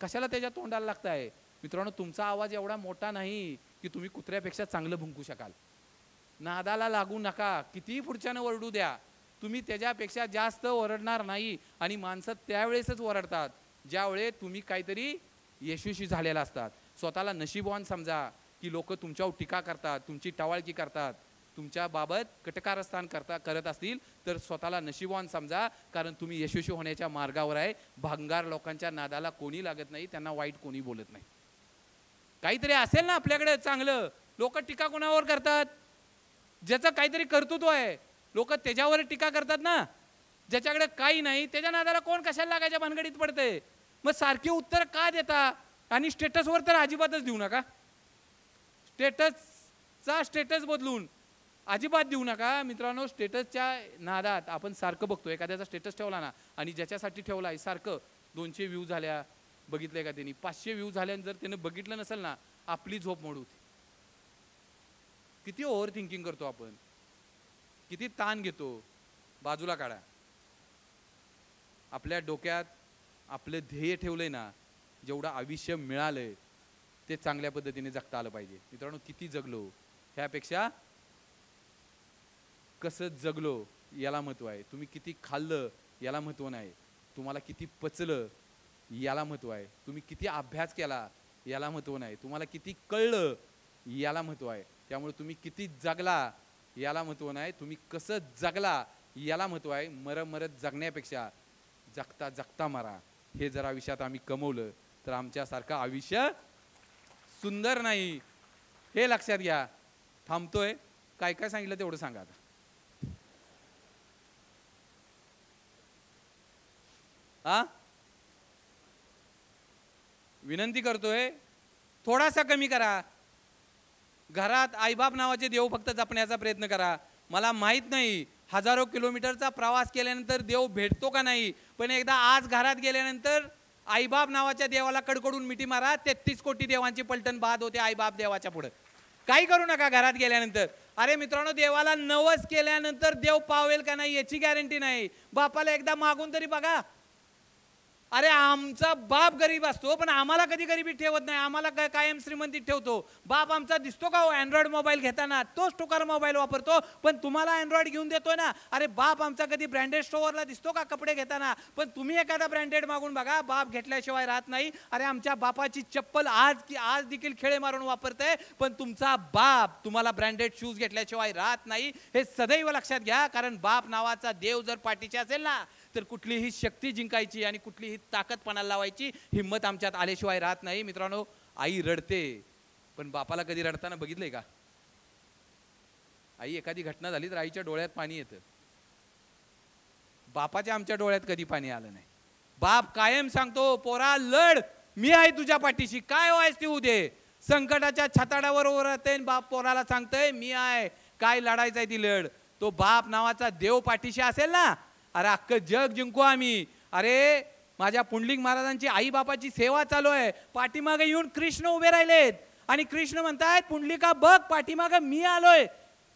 कशाला त्याच्या तोंडाला लागताय. मित्रांनो, तुमचा आवाज एवढा मोठा नाही की तुम्ही कुत्र्यापेक्षा चांगलं भुंकू शकाल. नादाला लागू नका, कितीही पुढच्यानं ओरडू द्या, तुम्ही त्याच्यापेक्षा जास्त ओरडणार नाही. आणि माणसं त्यावेळेसच ओरडतात ज्यावेळे तुम्ही काहीतरी यशस्वी झालेला असतात. स्वतःला नशीबवान समजा की लोक तुमच्यावर टीका करतात, तुमची टवाळकी करतात, तुमच्या बाबत कटकारस्थान करत असतील तर स्वतःला नशीबवान समजा, कारण तुम्ही यशस्वी होण्याच्या मार्गावर आहे. भंगार लोकांच्या नादाला कोणी लागत नाही, त्यांना वाईट कोणी बोलत नाही. काहीतरी असेल ना आपल्याकडे चांगलं, लोक टीका कोणावर करतात? ज्याचं काहीतरी कर्तृत्व आहे लोक त्याच्यावर टीका करतात ना. ज्याच्याकडे काही नाही त्याच्या नादाला कोण कशाला लागायच्या भानगडीत पडते. मग सारखी उत्तर का देता? आणि स्टेटसवर तर अजिबातच देऊ नका. स्टेटस बदलून अजिबात देऊ नका. मित्रांनो, स्टेटसच्या नादात आपण सारखं बघतो, एखाद्याचा स्टेटस ठेवला ना आणि ज्याच्यासाठी ठेवला आहे सारखं 200 व्ह्यू झाल्या, बघितलंय का त्यांनी, 500 व्ह्यू झाल्या, जर त्यानं बघितलं नसेल ना, आपली झोप मोड होती. किती ओव्हर थिंकिंग करतो आपण, किती ताण घेतो. बाजूला काढा. आपल्या डोक्यात आपलं ध्येय ठेवलंय ना, जेवढं आयुष्य मिळालंय ते चांगल्या पद्धतीने जगता आलं पाहिजे. मित्रांनो, किती जगलो ह्यापेक्षा कसं जगलो याला महत्व आहे. तुम्ही किती खाल्लं याला महत्व नाही, तुम्हाला किती पचलं याला महत्व आहे. तुम्ही किती अभ्यास केला याला महत्व नाही, तुम्हाला किती कळलं याला महत्व आहे. त्यामुळे तुम्ही किती जगला याला महत्व नाही, तुम्ही कसं जगला याला महत्व आहे. मरत जगण्यापेक्षा जगता जगता मरा हे जर आयुष्यात आम्ही कमवलं तर आमच्यासारखं आयुष्य सुंदर नाही, हे लक्षात घ्या. थांबतोय. काय काय सांगितलं तेवढं सांगा आता. विनंती करतोय, थोडासा कमी करा. घरात आईबाप नावाचे देव फक्त जपण्याचा प्रयत्न करा. मला माहित नाही हजारो किलोमीटरचा प्रवास केल्यानंतर देव भेटतो का नाही, पण एकदा आज घरात गेल्यानंतर आईबाप नावाच्या देवाला कडकडून मिठी मारा. 33 कोटी देवांची पलटण बाद होते आईबाप देवाच्या पुढे. काही करू नका घरात गेल्यानंतर. अरे मित्रांनो, देवाला नवस केल्यानंतर देव पावेल का नाही याची गॅरंटी नाही. बापाला एकदा मागून तरी बघा. अरे आमचा बाप गरीब असतो पण आम्हाला कधी गरिबी ठेवत नाही, आम्हाला कायम श्रीमंतीत ठेवतो. बाप आमचा दिसतो का हो अँड्रॉइड मोबाईल घेताना? तोच टुकार मोबाईल वापरतो पण तुम्हाला अँड्रॉइड घेऊन देतोय ना. अरे बाप आमचा कधी ब्रँडेड स्टोअरला दिसतो का कपडे घेताना? पण तुम्ही एखादा ब्रँडेड मागून बघा, बाप घेतल्याशिवाय राहत नाही. अरे आमच्या बापाची चप्पल आज देखील खेळे मारून वापरते पण तुमचा बाप तुम्हाला ब्रँडेड शूज घेतल्याशिवाय राहत नाही. हे सदैव लक्षात घ्या, कारण बाप नावाचा देव जर पाठीशी असेल ना तर कुठलीही शक्ती जिंकायची आणि कुठलीही ताकद पणाला लावायची हिम्मत आमच्यात आल्याशिवाय राहत नाही. मित्रांनो, आई रडते पण बापाला कधी रडताना बघितलंय का? आई एखादी घटना झाली तर आईच्या डोळ्यात पाणी येतं, बापाच्या आमच्या डोळ्यात कधी पाणी आलं नाही. बाप कायम सांगतो, पोरा लढ, मी आहे तुझ्या पाठीशी, काय व्हायच ते उदे. संकटाच्या छताडावर राहते बाप पोराला सांगतोय मी आहे, काय लढायचंय ती लढ. तो बाप नावाचा देव पाठीशी असेल ना, अरे अख्खं जग जिंकू आम्ही. अरे माझ्या पुंडलिक महाराजांची आई बापाची सेवा चालू आहे, पाठीमागे येऊन कृष्ण उभे राहिलेत आणि कृष्ण म्हणतायत पुंडलिका बघ पाठीमागे मी आलोय.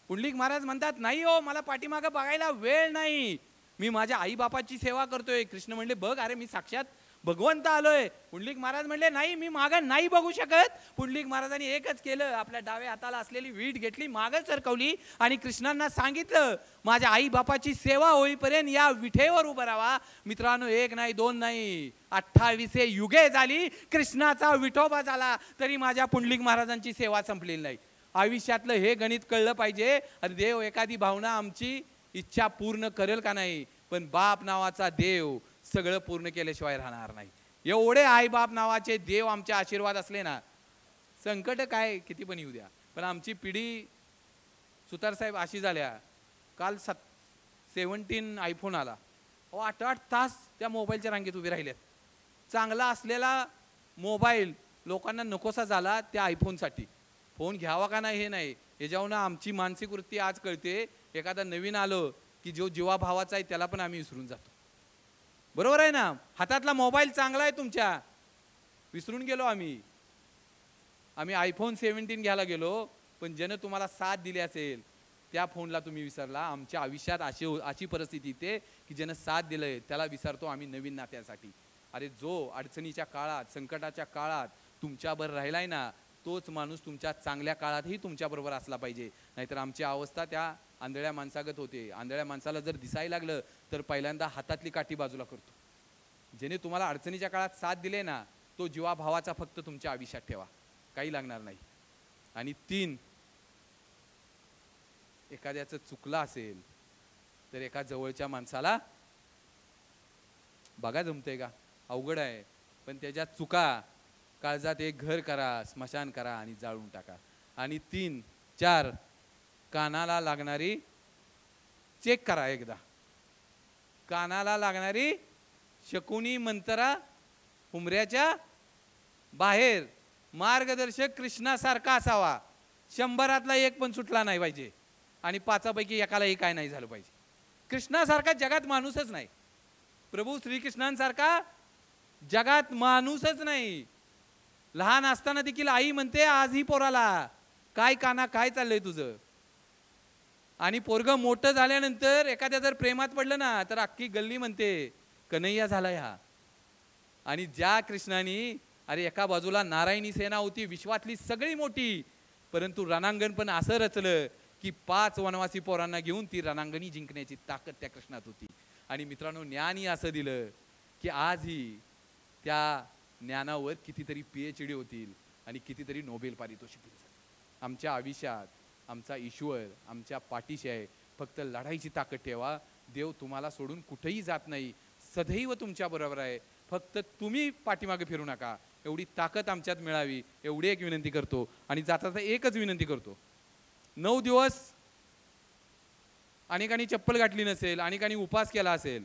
पुंडलिक महाराज म्हणतात नाही हो, मला पाठीमागे बघायला वेळ नाही, मी माझ्या आई बापाची सेवा करतोय. कृष्ण म्हणले बघ अरे मी साक्षात भगवंत आलोय. पुंडलिक महाराज म्हणले नाही मी मागं नाही बघू शकत. पुंडलिक महाराजांनी एकच केलं, आपल्या डाव्या हाताला असलेली वीट घेतली, मागं सरकवली आणि कृष्णांना सांगितलं माझ्या आई बापाची सेवा होईपर्यंत या विठेवर उभं राहा. मित्रांनो, एक नाही दोन नाही 28 युगे झाली कृष्णाचा विठोबा झाला तरी माझ्या पुंडलिक महाराजांची सेवा संपलेली नाही. आयुष्यातलं हे गणित कळलं पाहिजे. अरे देव एखादी भावना आमची इच्छा पूर्ण करेल का नाही, पण बाप नावाचा देव सगळं पूर्ण केल्याशिवाय राहणार नाही. एवढे आई बाप नावाचे देव आमचे आशीर्वाद असले ना, संकट काय किती पण येऊ द्या. पण आमची पिढी सुतार साहेब अशी झाल्या, काल 17 आयफोन आला, 8-8 तास त्या मोबाईलच्या रांगेत उभे राहिलेत. चांगला असलेला मोबाईल लोकांना नकोसा झाला त्या आयफोनसाठी. फोन घ्यावा का नाही हे नाही, याच्यावरून आमची मानसिक वृत्ती आज कळते. एखादा नवीन आलो की जो जीवाभावाचा आहे त्याला पण आम्ही विसरून जातो. बरोबर आहे ना? हातातला मोबाईल चांगला आहे तुमच्या, विसरून गेलो आम्ही. आयफोन 17 घ्यायला गेलो पण ज्यानं तुम्हाला साथ दिली असेल त्या फोनला तुम्ही विसरला. आमच्या आयुष्यात अशी परिस्थिती येते की ज्यानं साथ दिलंय त्याला विसरतो आम्ही नवीन नात्यासाठी. अरे जो अडचणीच्या काळात संकटाच्या काळात तुमच्याबरोबर राहिलाय ना, तोच माणूस तुमच्या चांगल्या काळातही तुमच्याबरोबर असला पाहिजे. नाहीतर आमची अवस्था त्या आंधळ्या माणसागत होते. आंधळ्या माणसाला जर दिसायला लागलं तर पहिल्यांदा हातातली काठी बाजूला करतो. ज्याने तुम्हाला अडचणीच्या काळात साथ दिले ना, तो जीवाभावाचा फक्त तुमच्या आयुष्यात ठेवा, काही लागणार नाही. आणि 3, एखाद्याचं चुकलं असेल तर एका जवळच्या माणसाला बघा जमतंय का, अवघड आहे, पण त्याच्या चुका काळजात एक घर करा, स्मशान करा आणि जाळून टाका. आणि 3, 4 कानाला लागणारी चेक करा, एकदा कानाला लागणारी शकुनी मंतरा उमऱ्याच्या बाहेर. मार्गदर्शक कृष्णासारखा असावा, 100तला 1 पण सुटला नाही पाहिजे आणि 5पैकी एकालाही काय नाही झालं पाहिजे. कृष्णासारखा जगात माणूसच नाही, प्रभू श्रीकृष्णांसारखा जगात माणूसच नाही. लहान असताना देखील आई म्हणते आजही पोराला काय काना काय चाललंय तुझं. आणि पोरग मोठं झाल्यानंतर एखाद्या जर प्रेमात पडलं ना तर अख्खी गल्ली म्हणते कन्हैया झाला ह्या. आणि ज्या कृष्णाने, अरे एका बाजूला नारायणी सेना होती विश्वातली सगळी मोठी, परंतु रणांगण पण असं रचलं की 5 वनवासी पोरांना घेऊन ती रणांगणी जिंकण्याची ताकद त्या कृष्णात होती. आणि मित्रांनो, ज्ञानही असं दिलं की आजही त्या ज्ञानावर कितीतरी PhD होतील आणि कितीतरी नोबेल पारितोषिक दिली जातील. आमच्या आयुष्यात आमचा ईश्वर आमच्या पाठीशी आहे, फक्त लढाईची ताकद ठेवा. देव तुम्हाला सोडून कुठेही जात नाही, सदैव तुमच्या बरोबर आहे. फक्त तुम्ही पाठीमागे फिरू नका, एवढी ताकद आमच्यात मिळावी एवढी एक विनंती करतो. आणि जाता एकच विनंती करतो, 9 दिवस अनेकांनी चप्पल गाठली नसेल, अनेकांनी उपास केला असेल,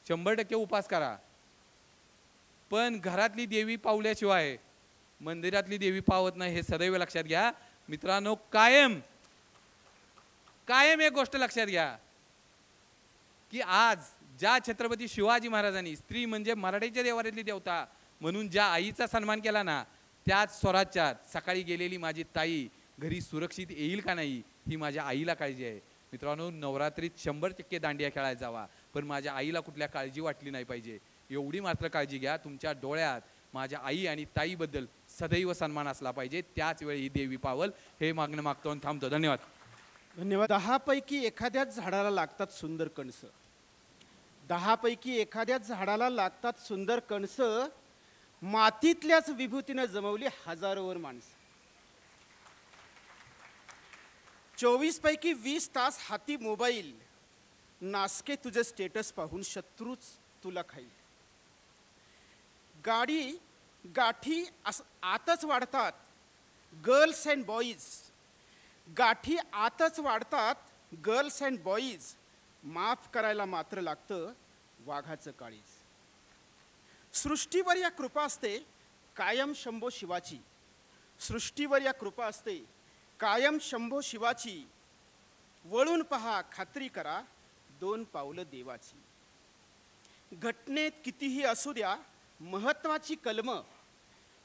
100% उपास करा. पण घरातली देवी पावल्याशिवाय मंदिरातली देवी पावत नाही, हे सदैव लक्षात घ्या. मित्रांनो, कायम एक गोष्ट लक्षात घ्या की आज ज्या छत्रपती शिवाजी महाराजांनी स्त्री म्हणजे मराठीच्या देवाऱ्यातली देवता म्हणून ज्या आईचा सन्मान केला ना, त्याच स्वराज्यात सकाळी गेलेली माझी ताई घरी सुरक्षित येईल का नाही ही माझ्या आईला काळजी आहे. मित्रांनो, नवरात्रीत 100% दांडिया खेळायला जावा, पण माझ्या आईला कुठल्या काळजी वाटली नाही पाहिजे. एवढी मात्र काळजी घ्या, तुमच्या डोळ्यात माझ्या आई आणि ताईबद्दल सदैव सन्मान असला पाहिजे, त्याच वेळी ही देवी पावल. हे मागणं मागतो आणि थांबतो. धन्यवाद. धन्यवाद. 10 पैकी एखाद्याच झाडाला लागतात सुंदर कणस. 10 पैकी एखाद्याच झाडाला लागतात सुंदर कणस. मातीतल्याच विभूतीनं जमवली हजारोवर माणसं. 24 पैकी 20 तास हाती मोबाईल. नासके तुझे स्टेटस पाहून शत्रूच तुला खाईल. गाठी आतच वाढतात गर्ल्स अँड बॉईज. गाठी आतच वाढतात गर्ल्स अँड बॉईज. माफ करायला मात्र लागतं वाघाचं काळीज. सृष्टीवर या कृपा असते कायम शंभो शिवाची. सृष्टीवर या कृपा असते कायम शंभो शिवाची. वळून पहा खात्री करा 2 पावलं देवाची. घटनेत कितीही असू द्या महत्वाची कलम.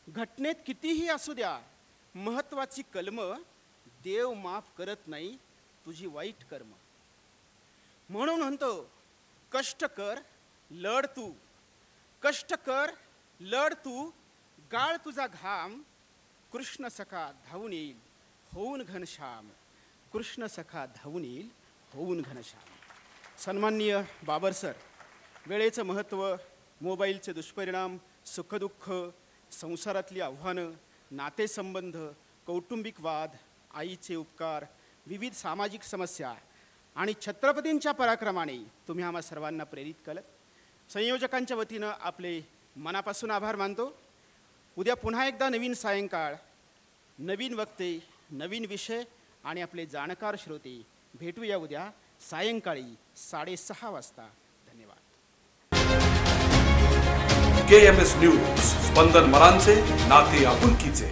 घटनेत कितीही असू द्या महत्वाची कलम. देव माफ करत नाही तुझी वाईट कर्म. म्हणून म्हणतो कष्ट कर लढ तू. कष्ट कर लढ तू. गाळ तुझा घाम. कृष्ण सखा धावून येईल होऊन घनश्याम. कृष्ण सखा धावून येईल होऊन घनश्याम. सन्माननीय बाबर सर, वेळेचं महत्त्व, मोबाईलचे दुष्परिणाम, सुखदुःख, संसारातली आव्हानं, नातेसंबंध, कौटुंबिक वाद, आईचे उपकार, विविध सामाजिक समस्या आणि छत्रपतींच्या पराक्रमाने तुम्ही आम्हा सर्वांना प्रेरित केलं. संयोजकांच्या वतीनं आपले मनापासून आभार मानतो. उद्या पुन्हा एकदा नवीन सायंकाळ, नवीन वक्ते, नवीन विषय आणि आपले जाणकार श्रोते. भेटूया उद्या सायंकाळी 6:30 वाजता. धन्यवाद. KMS न्यूज, स्पंदन मरांचे, नाते आपुलकीचे.